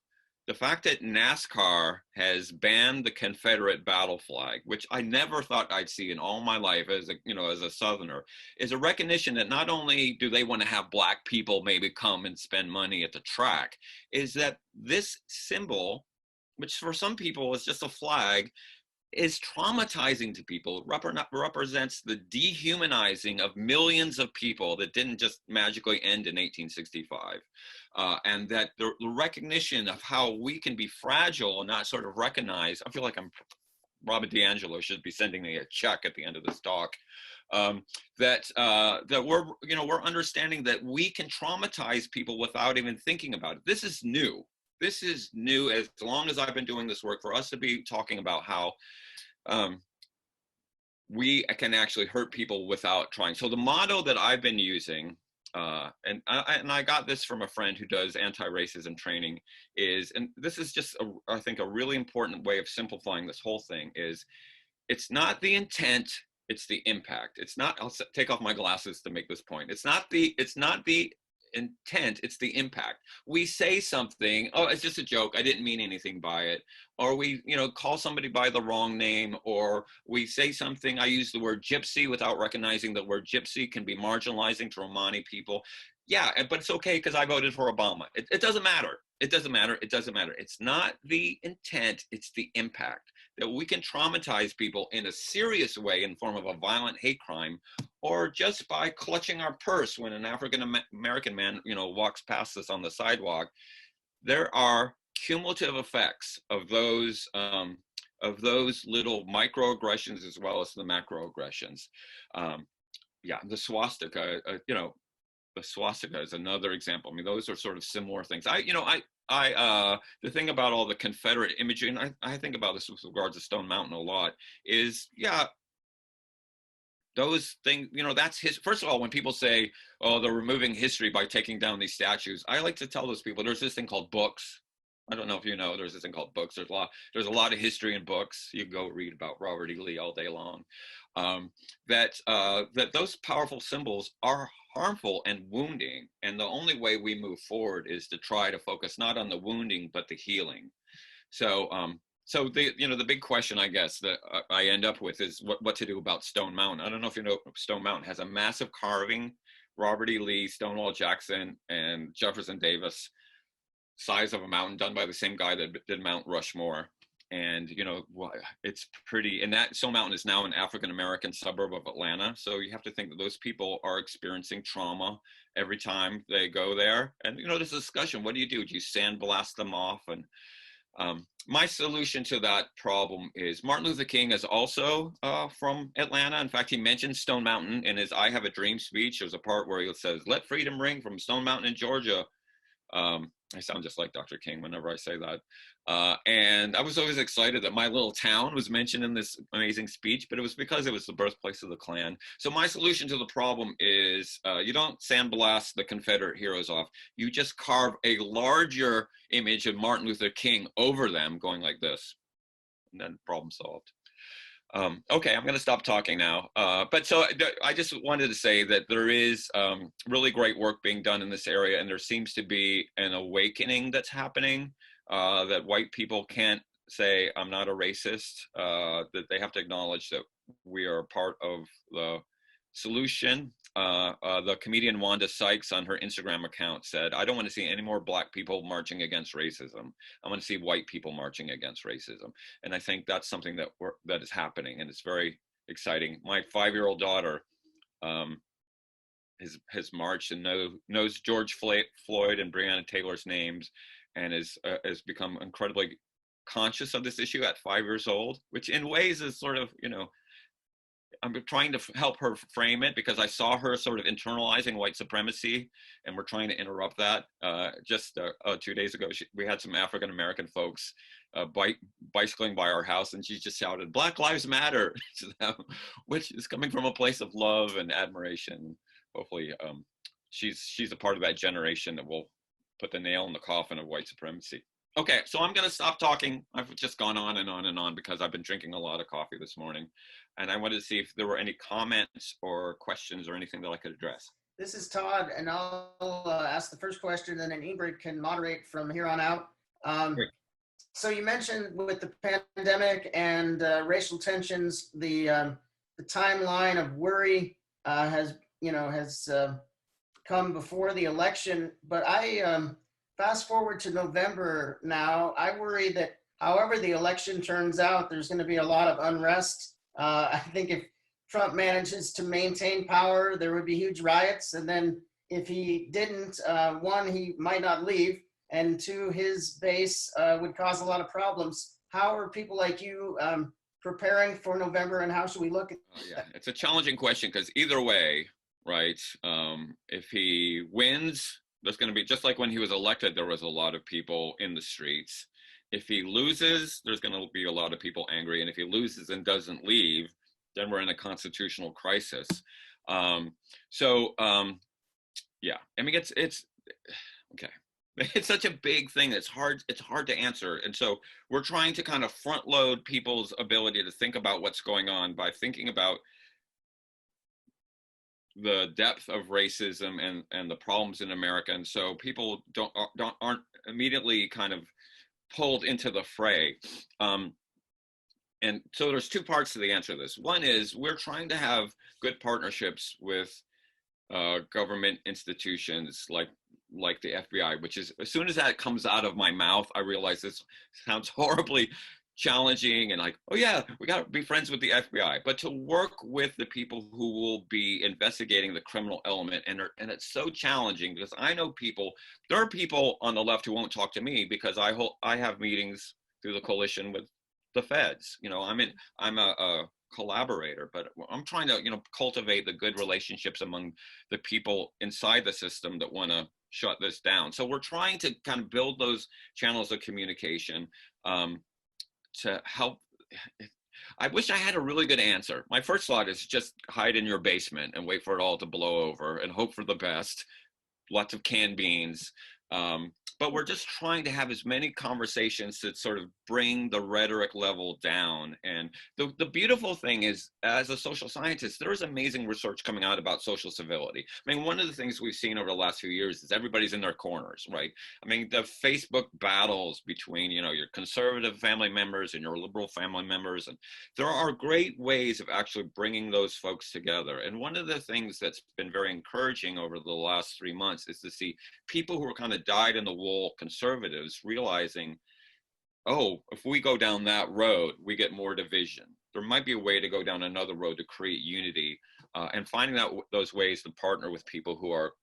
The fact that NASCAR has banned the Confederate battle flag, which I never thought I'd see in all my life as a Southerner, is a recognition that not only do they want to have Black people maybe come and spend money at the track, is that this symbol, which for some people is just a flag, is traumatizing to people. Represents the dehumanizing of millions of people that didn't just magically end in 1865. And that the recognition of how we can be fragile and not sort of recognize, I feel like Robert DiAngelo should be sending me a check at the end of this talk, that we're understanding that we can traumatize people without even thinking about it. This is new. This is new, as long as I've been doing this work, for us to be talking about how we can actually hurt people without trying. So the motto that I've been using, and I got this from a friend who does anti-racism training, is, and this is just, I think, a really important way of simplifying this whole thing, is it's not the intent, it's the impact. It's not, I'll take off my glasses to make this point. It's not the intent, it's the impact. We say something, oh, it's just a joke, I didn't mean anything by it, or we call somebody by the wrong name, or we say something, I use the word gypsy without recognizing the word gypsy can be marginalizing to Romani people. Yeah, but it's okay because I voted for Obama. It doesn't matter. It doesn't matter. It doesn't matter. It's not the intent, it's the impact. That we can traumatize people in a serious way in form of a violent hate crime, or just by clutching our purse when an African-American man, walks past us on the sidewalk. There are cumulative effects of those little microaggressions as well as the macroaggressions. The swastika, the swastika is another example. I mean, those are sort of similar things. The thing about all the Confederate imagery, and I think about this with regards to Stone Mountain a lot, is, those things, that's first of all, when people say, oh, they're removing history by taking down these statues, I like to tell those people there's this thing called books. I don't know if there's this thing called books. There's a lot of history in books. You can go read about Robert E. Lee all day long. That those powerful symbols are harmful and wounding, and the only way we move forward is to try to focus not on the wounding but the healing. So the big question, I guess, that I end up with is what to do about Stone Mountain. I don't know if you know, Stone Mountain has a massive carving, Robert E. Lee, Stonewall Jackson, and Jefferson Davis, size of a mountain, done by the same guy that did Mount Rushmore. And, it's pretty, and that Stone Mountain is now an African-American suburb of Atlanta. So you have to think that those people are experiencing trauma every time they go there. And, there's a discussion, what do? Do you sandblast them off? And my solution to that problem is Martin Luther King is also from Atlanta. In fact, he mentioned Stone Mountain in his I Have a Dream speech. There's a part where he says, let freedom ring from Stone Mountain in Georgia. I sound just like Dr. King whenever I say that. And I was always excited that my little town was mentioned in this amazing speech, but it was because it was the birthplace of the Klan. So my solution to the problem is you don't sandblast the Confederate heroes off. You just carve a larger image of Martin Luther King over them going like this, and then problem solved. Okay, I'm going to stop talking now. But so I just wanted to say that there is really great work being done in this area, and there seems to be an awakening that's happening, that white people can't say, I'm not a racist, that they have to acknowledge that we are part of the solution. The comedian Wanda Sykes on her Instagram account said, I don't want to see any more Black people marching against racism. I want to see white people marching against racism. And I think that's something that is happening, and it's very exciting. My 5-year-old daughter has marched and knows George Floyd and Breonna Taylor's names, and has become incredibly conscious of this issue at 5 years old, which in ways is sort of, I'm trying to help her frame it, because I saw her sort of internalizing white supremacy, and we're trying to interrupt that. Just 2 days ago, we had some African-American folks bicycling by our house, and she just shouted, Black Lives Matter, to them, which is coming from a place of love and admiration. Hopefully she's a part of that generation that will put the nail in the coffin of white supremacy. Okay, so I'm going to stop talking. I've just gone on and on and on because I've been drinking a lot of coffee this morning. And I wanted to see if there were any comments or questions or anything that I could address. This is Todd, and I'll ask the first question, and then Ingrid can moderate from here on out. So you mentioned with the pandemic and racial tensions, the timeline of worry has come before the election. But I fast forward to November now, I worry that however the election turns out, there's going to be a lot of unrest. I think if Trump manages to maintain power, there would be huge riots. And then if he didn't, one, he might not leave. And two, his base would cause a lot of problems. How are people like you preparing for November, and how should we look at that? It's a challenging question, because either way, right, if he wins, there's going to be, just like when he was elected, there was a lot of people in the streets. If he loses, there's going to be a lot of people angry. And if he loses and doesn't leave, then we're in a constitutional crisis. Yeah, I mean, it's okay. It's such a big thing. It's hard to answer. And so we're trying to kind of front load people's ability to think about what's going on by thinking about the depth of racism and the problems in America. And so people aren't immediately kind of pulled into the fray. And so there's two parts to the answer to this. One is we're trying to have good partnerships with government institutions like the FBI, which is, as soon as that comes out of my mouth, I realize this sounds horribly challenging and like, oh yeah, we got to be friends with the FBI, but to work with the people who will be investigating the criminal element. And it's so challenging because I know there are people on the left who won't talk to me because I have meetings through the coalition with the feds. I'm a collaborator, but I'm trying to, cultivate the good relationships among the people inside the system that want to shut this down. So we're trying to kind of build those channels of communication to help. I wish I had a really good answer. My first thought is just hide in your basement and wait for it all to blow over and hope for the best. Lots of canned beans. But we're just trying to have as many conversations that sort of bring the rhetoric level down. And the beautiful thing is, as a social scientist, there is amazing research coming out about social civility. I mean, one of the things we've seen over the last few years is everybody's in their corners, right? I mean, the Facebook battles between, your conservative family members and your liberal family members. And there are great ways of actually bringing those folks together. And one of the things that's been very encouraging over the last 3 months is to see people who are kind of dyed in the wool conservatives realizing, oh, if we go down that road, we get more division. There might be a way to go down another road to create unity, and finding out those ways to partner with people who are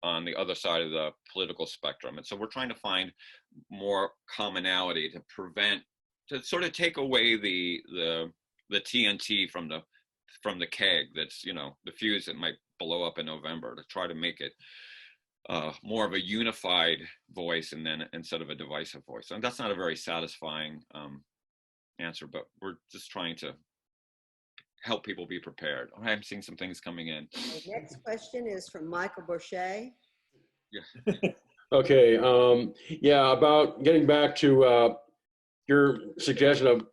on the other side of the political spectrum. And so we're trying to find more commonality to sort of take away the TNT from the keg that's, the fuse that might blow up in November, to try to make it more of a unified voice instead of a divisive voice. And that's not a very satisfying answer, but we're just trying to help people be prepared. I'm seeing some things coming in. The next question is from Michael Borchet. Yeah. Okay. Yeah, about getting back to your suggestion of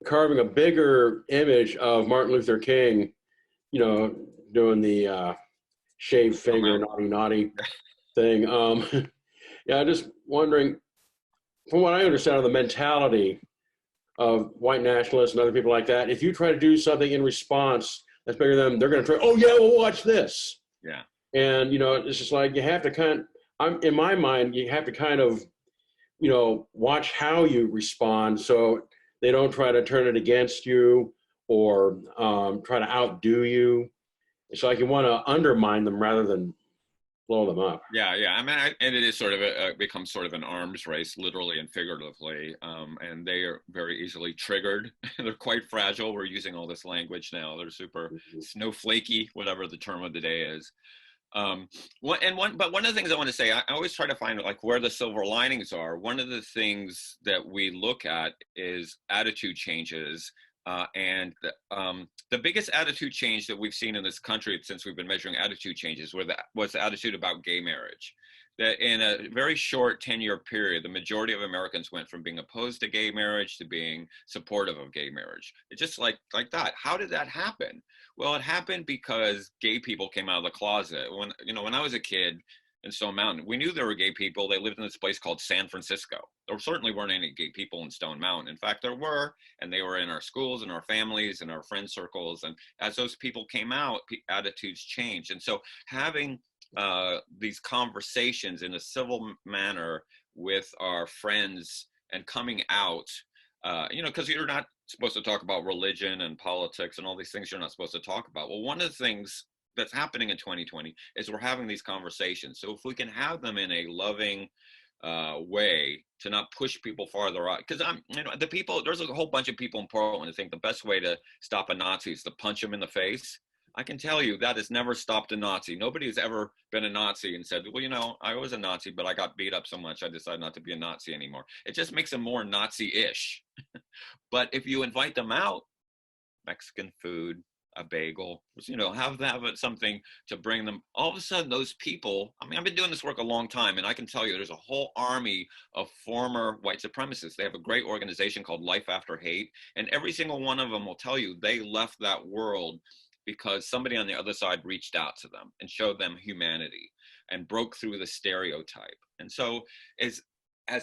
carving a bigger image of Martin Luther King, you know, doing the shaved finger, naughty, naughty thing. Yeah, just wondering, from what I understand of the mentality of white nationalists and other people like that, if you try to do something in response that's bigger than them, they're going to try, oh yeah, well, watch this. Yeah. And, you know, it's just like, you have to in my mind, you have to kind of, you know, watch how you respond so they don't try to turn it against you or try to outdo you. It's like you want to undermine them rather than blow them up. Yeah, yeah. I mean, and it is sort of becomes sort of an arms race, literally and figuratively. And they are very easily triggered. They're quite fragile. We're using all this language now. They're super snowflakey, whatever the term of the day is. But one of the things I want to say, I always try to find like where the silver linings are. One of the things that we look at is attitude changes. And the biggest attitude change that we've seen in this country since we've been measuring attitude changes was the attitude about gay marriage. That in a very short 10-year period, the majority of Americans went from being opposed to gay marriage to being supportive of gay marriage. It's just like that. How did that happen? Well, it happened because gay people came out of the closet. When I was a kid in Stone Mountain, we knew there were gay people. They lived in this place called San Francisco. There certainly weren't any gay people in Stone Mountain. In fact, there were, and they were in our schools and our families and our friend circles. And as those people came out, attitudes changed. And so having these conversations in a civil manner with our friends and coming out, because you're not supposed to talk about religion and politics and all these things you're not supposed to talk about. Well, one of the things that's happening in 2020 is we're having these conversations. So if we can have them in a loving way to not push people farther out, because there's a whole bunch of people in Portland who think the best way to stop a Nazi is to punch him in the face. I can tell you that has never stopped a Nazi. Nobody has ever been a Nazi and said, well, I was a Nazi, but I got beat up so much I decided not to be a Nazi anymore. It just makes them more Nazi-ish. But if you invite them out, Mexican food, a bagel, have something to bring them. All of a sudden, those people, I've been doing this work a long time, and I can tell you there's a whole army of former white supremacists. They have a great organization called Life After Hate, and every single one of them will tell you they left that world because somebody on the other side reached out to them and showed them humanity and broke through the stereotype. And so as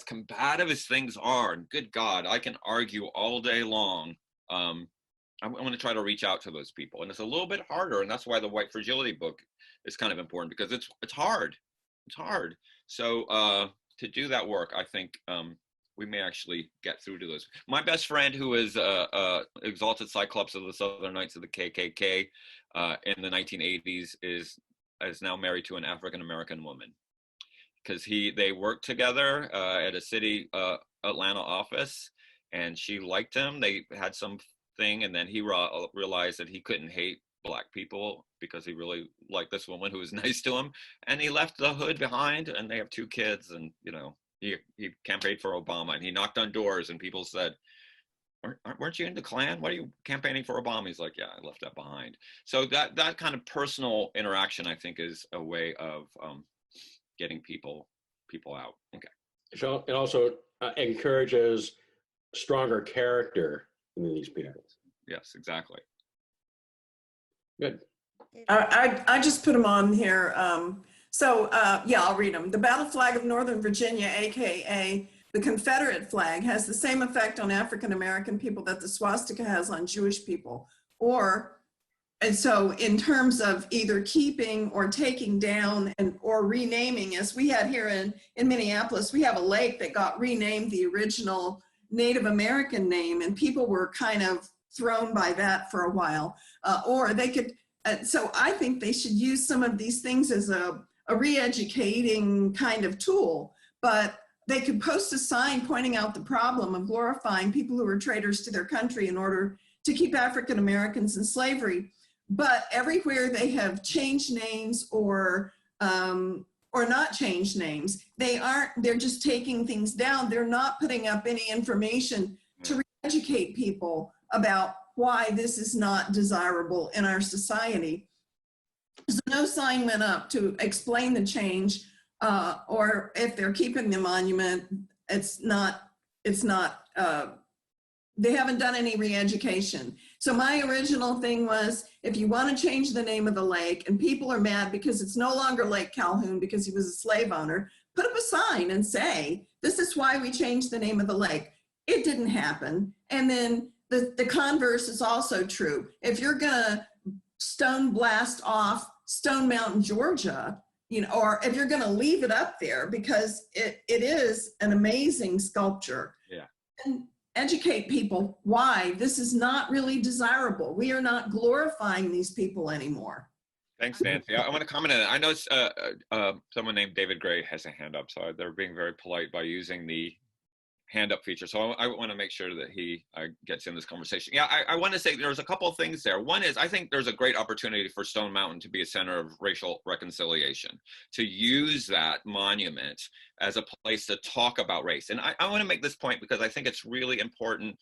combative as things are, and good God, I can argue all day long, I want to try to reach out to those people. And it's a little bit harder. And that's why the White Fragility book is kind of important, because it's hard. It's hard. So to do that work, I think we may actually get through to those. My best friend, who is Exalted Cyclops of the Southern Knights of the KKK in the 1980s, is now married to an African-American woman, because they worked together at a city Atlanta office, and she liked him. They had some thing, and then he realized that he couldn't hate Black people because he really liked this woman who was nice to him, and he left the hood behind, and they have 2 kids, and he campaigned for Obama, and he knocked on doors, and people said, weren't you in the Klan? Why are you campaigning for Obama? He's like, yeah, I left that behind. So that kind of personal interaction, I think, is a way of getting people out. Okay. So it also encourages stronger character in these people. Yes, exactly. Good. I just put them on here. Yeah, I'll read them. The battle flag of Northern Virginia, AKA the Confederate flag, has the same effect on African American people that the swastika has on Jewish people. And so in terms of either keeping or taking down or renaming, as we had here in Minneapolis, we have a lake that got renamed the original Native American name, and people were kind of thrown by that for a while. Or they could, so I think they should use some of these things as a re-educating kind of tool, but they could post a sign pointing out the problem of glorifying people who were traitors to their country in order to keep African Americans in slavery. But everywhere they have changed names or not changed names, they're just taking things down. They're not putting up any information to re-educate people about why this is not desirable in our society. So no sign went up to explain the change, or if they're keeping the monument, it's not They haven't done any re-education. So my original thing was, if you want to change the name of the lake and people are mad because it's no longer Lake Calhoun because he was a slave owner, put up a sign and say, this is why we changed the name of the lake. It didn't happen. And then the converse is also true. If you're gonna stone blast off Stone Mountain, Georgia, you know, or if you're gonna leave it up there because it is an amazing sculpture. Yeah. And educate people why this is not really desirable. We are not glorifying these people anymore. Thanks, Nancy. I want to comment on it. I know someone named David Gray has a hand up, so they're being very polite by using the hand up feature. So I want to make sure that he gets in this conversation. Yeah, I want to say there's a couple of things there. One is, I think there's a great opportunity for Stone Mountain to be a center of racial reconciliation, to use that monument as a place to talk about race. And I want to make this point because I think it's really important,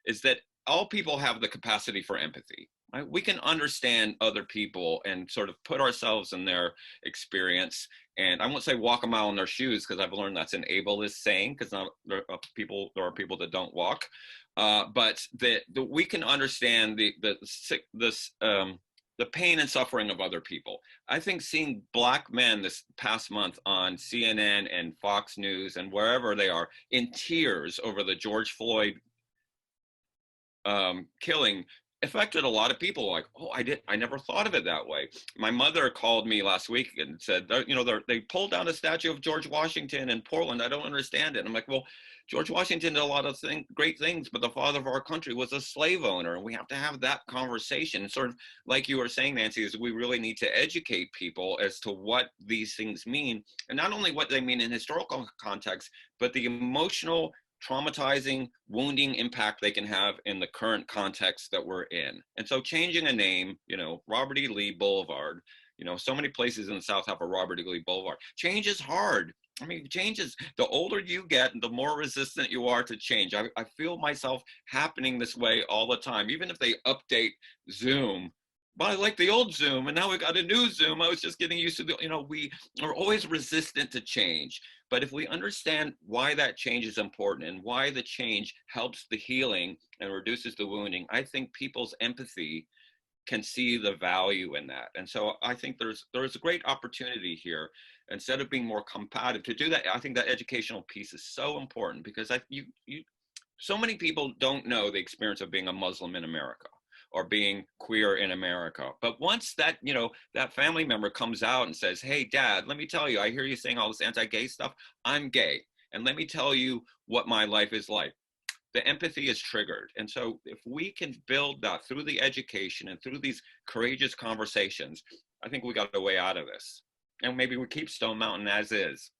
is that all people have the capacity for empathy. Right? We can understand other people and sort of put ourselves in their experience. And I won't say walk a mile in their shoes, because I've learned that's an ableist saying, because there are people that don't walk. But that we can understand the pain and suffering of other people. I think seeing Black men this past month on CNN and Fox News and wherever they are in tears over the George Floyd killing affected a lot of people. Like, oh, I never thought of it that way. My mother called me last week and said, you know, they pulled down a statue of George Washington in Portland. I don't understand it. And I'm like, well, George Washington did a lot of great things, but the father of our country was a slave owner, and we have to have that conversation. And sort of like you were saying, Nancy, is we really need to educate people as to what these things mean, and not only what they mean in historical context, but the emotional, traumatizing, wounding impact they can have in the current context that we're in. And so changing a name, you know, Robert E. Lee Boulevard, you know, so many places in the South have a Robert E. Lee Boulevard. Change is hard. I mean, change is, the older you get, the more resistant you are to change. I feel myself happening this way all the time. Even if they update Zoom, but I like the old Zoom, and now we got a new Zoom. I was just getting used to you know, we are always resistant to change. But if we understand why that change is important and why the change helps the healing and reduces the wounding, I think people's empathy can see the value in that. And so I think there's a great opportunity here, instead of being more combative, to do that. I think that educational piece is so important, because so many people don't know the experience of being a Muslim in America or being queer in America. But once that, you know, that family member comes out and says, hey, Dad, let me tell you, I hear you saying all this anti-gay stuff. I'm gay. And let me tell you what my life is like. The empathy is triggered. And so if we can build that through the education and through these courageous conversations, I think we got a way out of this. And maybe we keep Stone Mountain as is.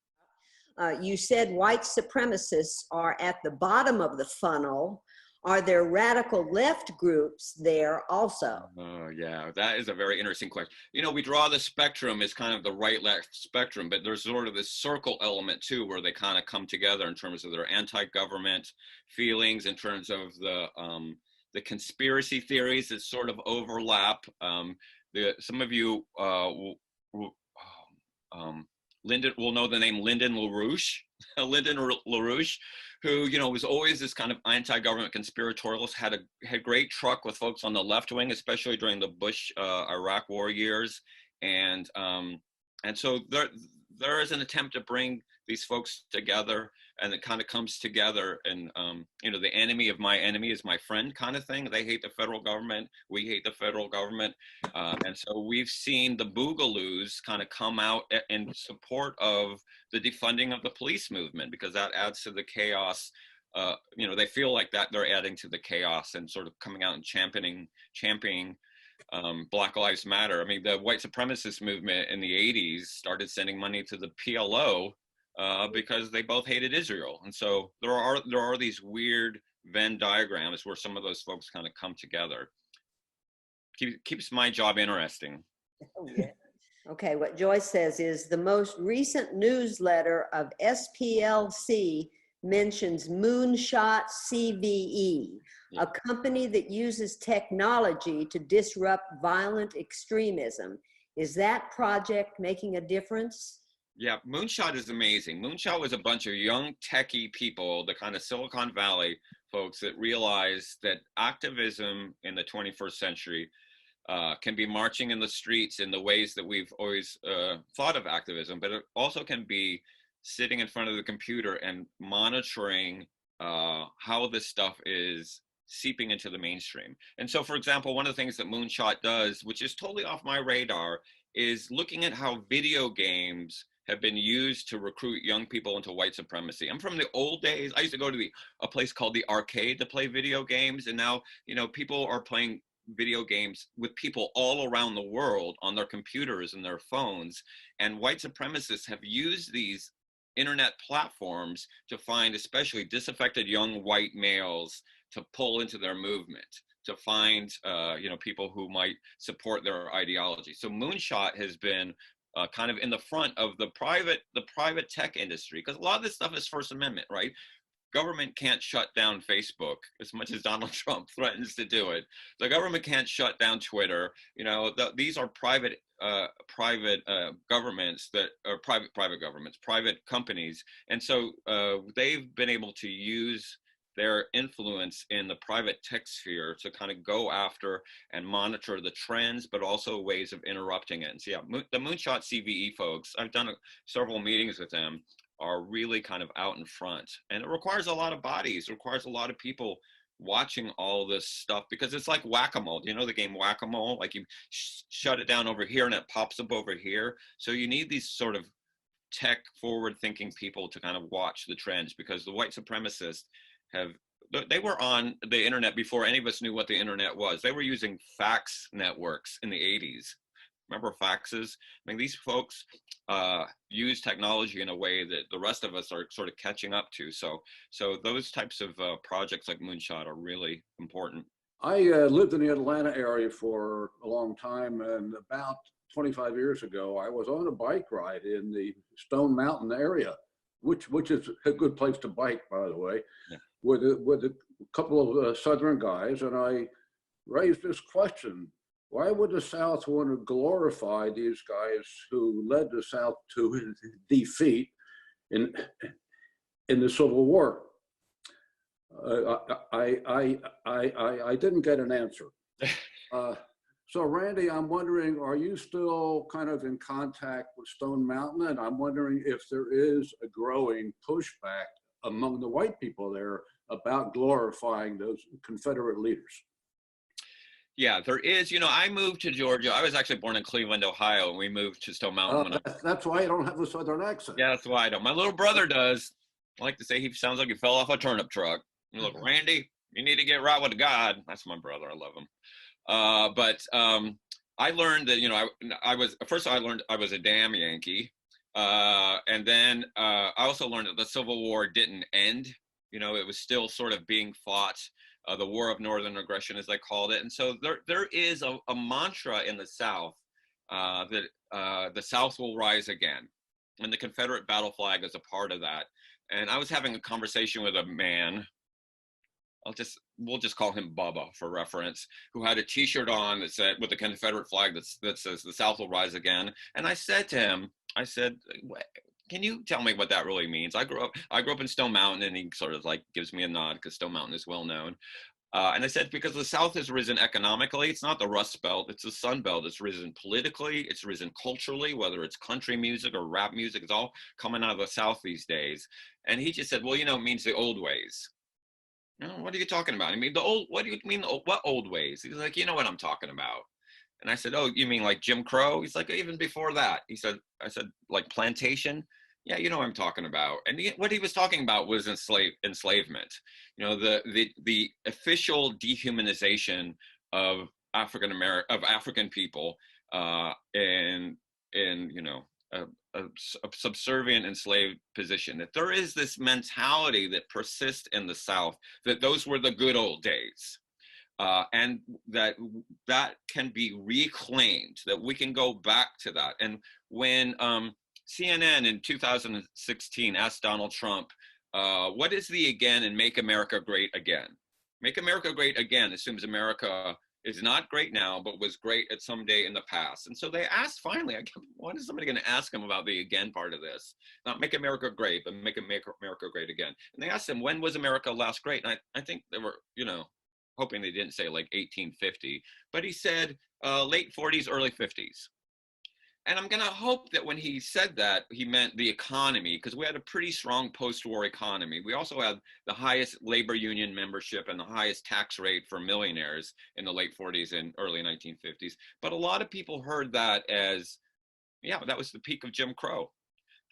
You said white supremacists are at the bottom of the funnel. Are there radical left groups there also? Oh, yeah, that is a very interesting question. You know, we draw the spectrum as kind of the right-left spectrum, but there's sort of this circle element too, where they kind of come together in terms of their anti-government feelings, in terms of the conspiracy theories that sort of overlap. Some of you Lyndon will know the name Lyndon LaRouche, Lyndon LaRouche, who, you know, was always this kind of anti-government conspiratorialist, had great truck with folks on the left wing, especially during the Bush Iraq war years. And so there is an attempt to bring these folks together, and it kind of comes together. And, you know, the enemy of my enemy is my friend kind of thing. They hate the federal government. We hate the federal government. And so we've seen the Boogaloos kind of come out in support of the defunding of the police movement, because that adds to the chaos. You know, they feel like that they're adding to the chaos and sort of coming out and championing Black Lives Matter. I mean, the white supremacist movement in the 80s started sending money to the PLO because they both hated Israel. And so there are these weird Venn diagrams where some of those folks kind of come together. Keeps my job interesting. Oh, yeah. Okay, what Joyce says is the most recent newsletter of SPLC mentions Moonshot CVE, a company that uses technology to disrupt violent extremism. Is that project making a difference? Yeah, Moonshot is amazing. Moonshot was a bunch of young techie people, the kind of Silicon Valley folks that realize that activism in the 21st century can be marching in the streets in the ways that we've always thought of activism, but it also can be sitting in front of the computer and monitoring how this stuff is seeping into the mainstream. And so, for example, one of the things that Moonshot does, which is totally off my radar, is looking at how video games have been used to recruit young people into white supremacy. I'm from the old days. I used to go to a place called the Arcade to play video games, and now, you know, people are playing video games with people all around the world on their computers and their phones. And white supremacists have used these internet platforms to find especially disaffected young white males to pull into their movement, to find you know, people who might support their ideology. So Moonshot has been kind of in the front of the private tech industry, because a lot of this stuff is First Amendment, right? Government can't shut down Facebook as much as Donald Trump threatens to do it. The government can't shut down Twitter. You know, these are private governments that are private governments, private companies. And so they've been able to use their influence in the private tech sphere to kind of go after and monitor the trends, but also ways of interrupting it. And so yeah, the Moonshot CVE folks, I've done several meetings with them, are really kind of out in front. And it requires a lot of bodies, it requires a lot of people watching all this stuff, because it's like whack-a-mole. You know the game whack-a-mole? Like you shut it down over here and it pops up over here. So you need these sort of tech forward thinking people to kind of watch the trends, because the white supremacists they were on the internet before any of us knew what the internet was. They were using fax networks in the 80s. Remember faxes? I mean, these folks use technology in a way that the rest of us are sort of catching up to. So those types of projects like Moonshot are really important. I lived in the Atlanta area for a long time, and about 25 years ago, I was on a bike ride in the Stone Mountain area, which is a good place to bike, by the way, yeah, with a couple of Southern guys, and I raised this question. Why would the South want to glorify these guys who led the South to defeat in the Civil War? I didn't get an answer. So Randy, I'm wondering, are you still kind of in contact with Stone Mountain? And I'm wondering if there is a growing pushback among the white people there about glorifying those Confederate leaders. Yeah, there is. You know, I moved to Georgia. I was actually born in Cleveland, Ohio, and we moved to Stone Mountain. That's why I don't have a Southern accent. Yeah, that's why I don't. My little brother does. I like to say he sounds like he fell off a turnip truck. You look, Randy, you need to get right with God. That's my brother. I love him. But I learned that, you know, I was a damn Yankee. And then I also learned that the Civil War didn't end. You know, it was still sort of being fought. The War of Northern Aggression, as they called it. And so there is a mantra in the South that the South will rise again. And the Confederate battle flag is a part of that. And I was having a conversation with a man, we'll just call him Bubba for reference, who had a t-shirt on that said, with the Confederate flag that says the South will rise again. And I said to him, can you tell me what that really means? I grew up in Stone Mountain, and he sort of like gives me a nod because Stone Mountain is well known. And I said, because the South has risen economically, it's not the Rust Belt, it's the Sun Belt. It's risen politically, it's risen culturally, whether it's country music or rap music, it's all coming out of the South these days. And he just said, well, you know, it means the old ways. You know, what are you talking about? I mean, what do you mean, what old ways? He's like, you know what I'm talking about. And I said, oh, you mean like Jim Crow? He's like, even before that. I said, like plantation? Yeah, you know what I'm talking about. And what he was talking about was enslavement. You know, the official dehumanization of African people in you know, a subservient enslaved position. That there is this mentality that persists in the South, that those were the good old days. And that can be reclaimed, that we can go back to that. And when CNN in 2016 asked Donald Trump, what is the again in Make America Great Again? Make America Great Again assumes America is not great now, but was great at some day in the past. And so they asked finally, when is somebody going to ask him about the again part of this? Not make America great, but make America great again. And they asked him, when was America last great? And I think they were, you know, hoping they didn't say like 1850, but he said late 40s, early 50s. And I'm going to hope that when he said that, he meant the economy, because we had a pretty strong post-war economy. We also had the highest labor union membership and the highest tax rate for millionaires in the late 40s and early 1950s. But a lot of people heard that as, yeah, that was the peak of Jim Crow.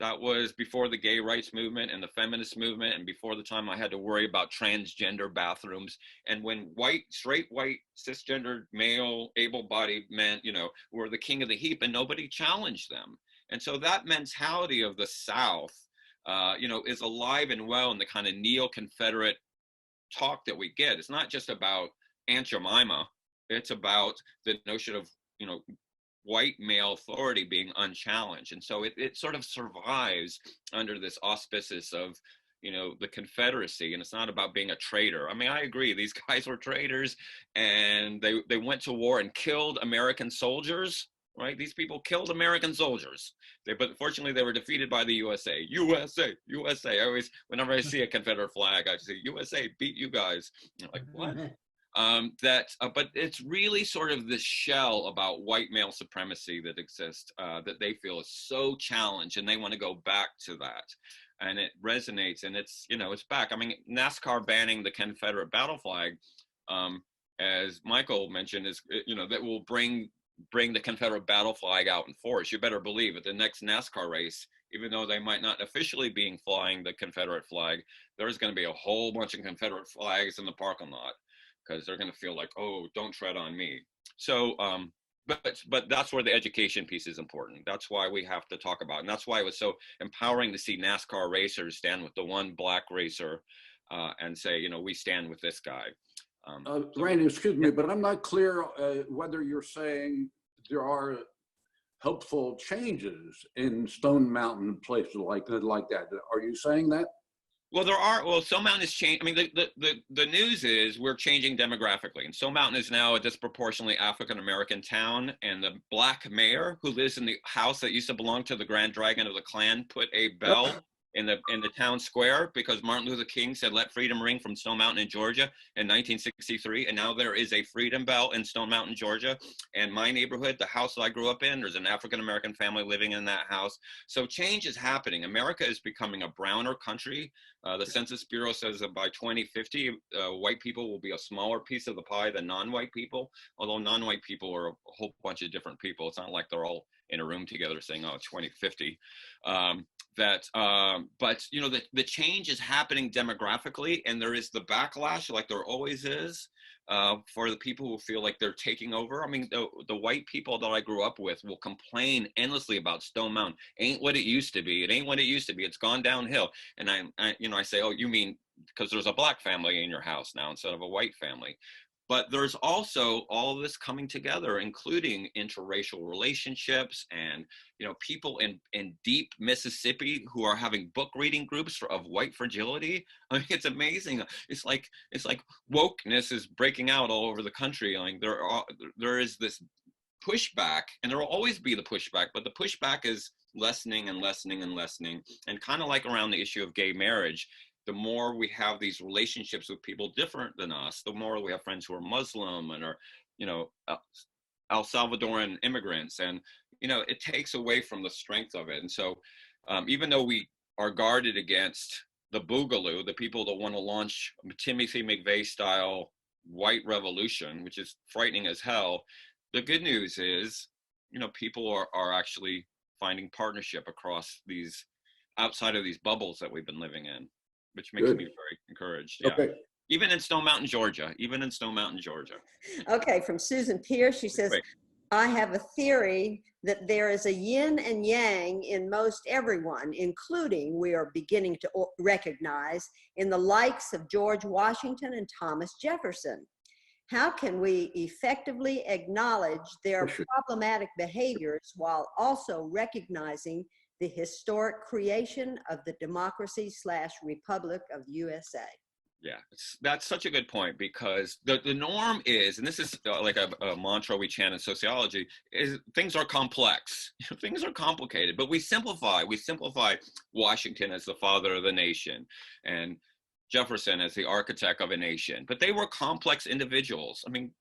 That was before the gay rights movement and the feminist movement, and before the time I had to worry about transgender bathrooms. And when straight white, cisgendered, male, able-bodied men, you know, were the king of the heap, and nobody challenged them. And so that mentality of the South, you know, is alive and well in the kind of neo-Confederate talk that we get. It's not just about Aunt Jemima. It's about the notion of, you know, white male authority being unchallenged. And so it sort of survives under this auspices of, you know, the Confederacy. And it's not about being a traitor. I mean, I agree, these guys were traitors, and they went to war and killed American soldiers, right? These people killed American soldiers. But fortunately, they were defeated by the USA. USA, USA. I always, whenever I see a Confederate flag, I say, USA, beat you guys. I'm like, what? But it's really sort of this shell about white male supremacy that exists, that they feel is so challenged, and they want to go back to that. And it resonates, and it's, you know, it's back. I mean, NASCAR banning the Confederate battle flag, as Michael mentioned, is, you know, that will bring the Confederate battle flag out in force. You better believe at the next NASCAR race, even though they might not officially be flying the Confederate flag, there's going to be a whole bunch of Confederate flags in the parking lot, because they're going to feel like, oh, don't tread on me. So, but that's where the education piece is important. That's why we have to talk about it. And that's why it was so empowering to see NASCAR racers stand with the one black racer and say, you know, we stand with this guy. Randy, excuse me, but I'm not clear whether you're saying there are helpful changes in Stone Mountain, places like that. Are you saying that? Well, Stone Mountain is changing. I mean, the news is we're changing demographically. And Stone Mountain is now a disproportionately African-American town. And the black mayor who lives in the house that used to belong to the Grand Dragon of the Klan put a bell in the town square because Martin Luther King said, let freedom ring from Stone Mountain in Georgia in 1963. And now there is a freedom bell in Stone Mountain, Georgia. And my neighborhood, the house that I grew up in, there's an African-American family living in that house. So change is happening. America is becoming a browner country. The Census Bureau says that by 2050, white people will be a smaller piece of the pie than non-white people, although non-white people are a whole bunch of different people. It's not like they're all in a room together saying, oh, 2050. But you know, the change is happening demographically, and there is the backlash, like there always is, for the people who feel like they're taking over. I mean, the white people that I grew up with will complain endlessly about Stone Mountain. Ain't what it used to be. It ain't what it used to be. It's gone downhill. And I say, oh, you mean because there's a black family in your house now instead of a white family. But there's also all this coming together, including interracial relationships and, you know, people in deep Mississippi who are having book reading groups of white fragility. I mean, it's amazing. It's like wokeness is breaking out all over the country. I mean, there is this pushback, and there will always be the pushback, but the pushback is lessening and lessening and lessening. And kind of like around the issue of gay marriage, the more we have these relationships with people different than us, the more we have friends who are Muslim and are, you know, El Salvadoran immigrants. And, you know, it takes away from the strength of it. And so even though we are guarded against the boogaloo, the people that want to launch Timothy McVeigh style white revolution, which is frightening as hell, the good news is, you know, people are actually finding partnership across these, outside of these bubbles that we've been living in, which makes me very encouraged. Yeah. Okay. Even in Stone Mountain, Georgia. Okay, from Susan Pierce, she says, I have a theory that there is a yin and yang in most everyone, including we are beginning to recognize in the likes of George Washington and Thomas Jefferson. How can we effectively acknowledge their problematic behaviors while also recognizing the historic creation of the democracy/republic of the USA? Yeah, that's such a good point, because the norm is, and this is like a mantra we chant in sociology, is things are complex. Things are complicated, but we simplify. We simplify Washington as the father of the nation and Jefferson as the architect of a nation. But they were complex individuals. I mean,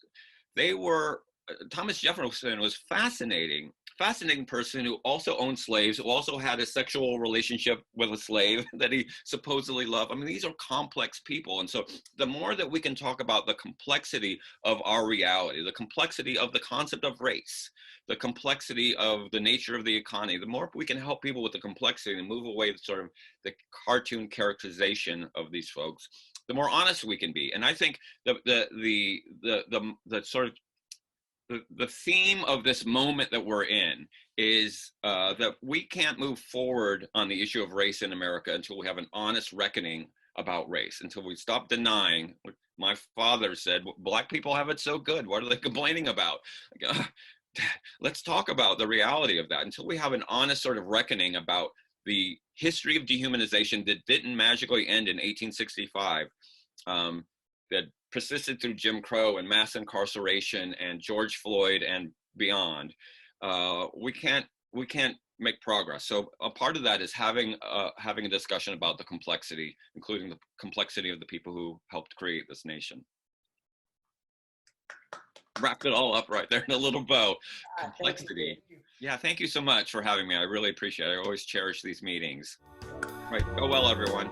they were, Thomas Jefferson was fascinating person who also owned slaves, who also had a sexual relationship with a slave that he supposedly loved. I mean, these are complex people. And so the more that we can talk about the complexity of our reality, the complexity of the concept of race, the complexity of the nature of the economy, the more we can help people with the complexity and move away sort of the cartoon characterization of these folks, the more honest we can be. And I think the sort of the theme of this moment that we're in is that we can't move forward on the issue of race in America until we have an honest reckoning about race, until we stop denying. My father said, Black people have it so good. What are they complaining about? Let's talk about the reality of that. Until we have an honest sort of reckoning about the history of dehumanization that didn't magically end in 1865, that persisted through Jim Crow and mass incarceration and George Floyd and beyond, we can't make progress. So a part of that is having a discussion about the complexity, including the complexity of the people who helped create this nation. Wrapped it all up right there in a little bow. Complexity. Thank you. Yeah, thank you so much for having me. I really appreciate it. I always cherish these meetings. Right, go well, everyone.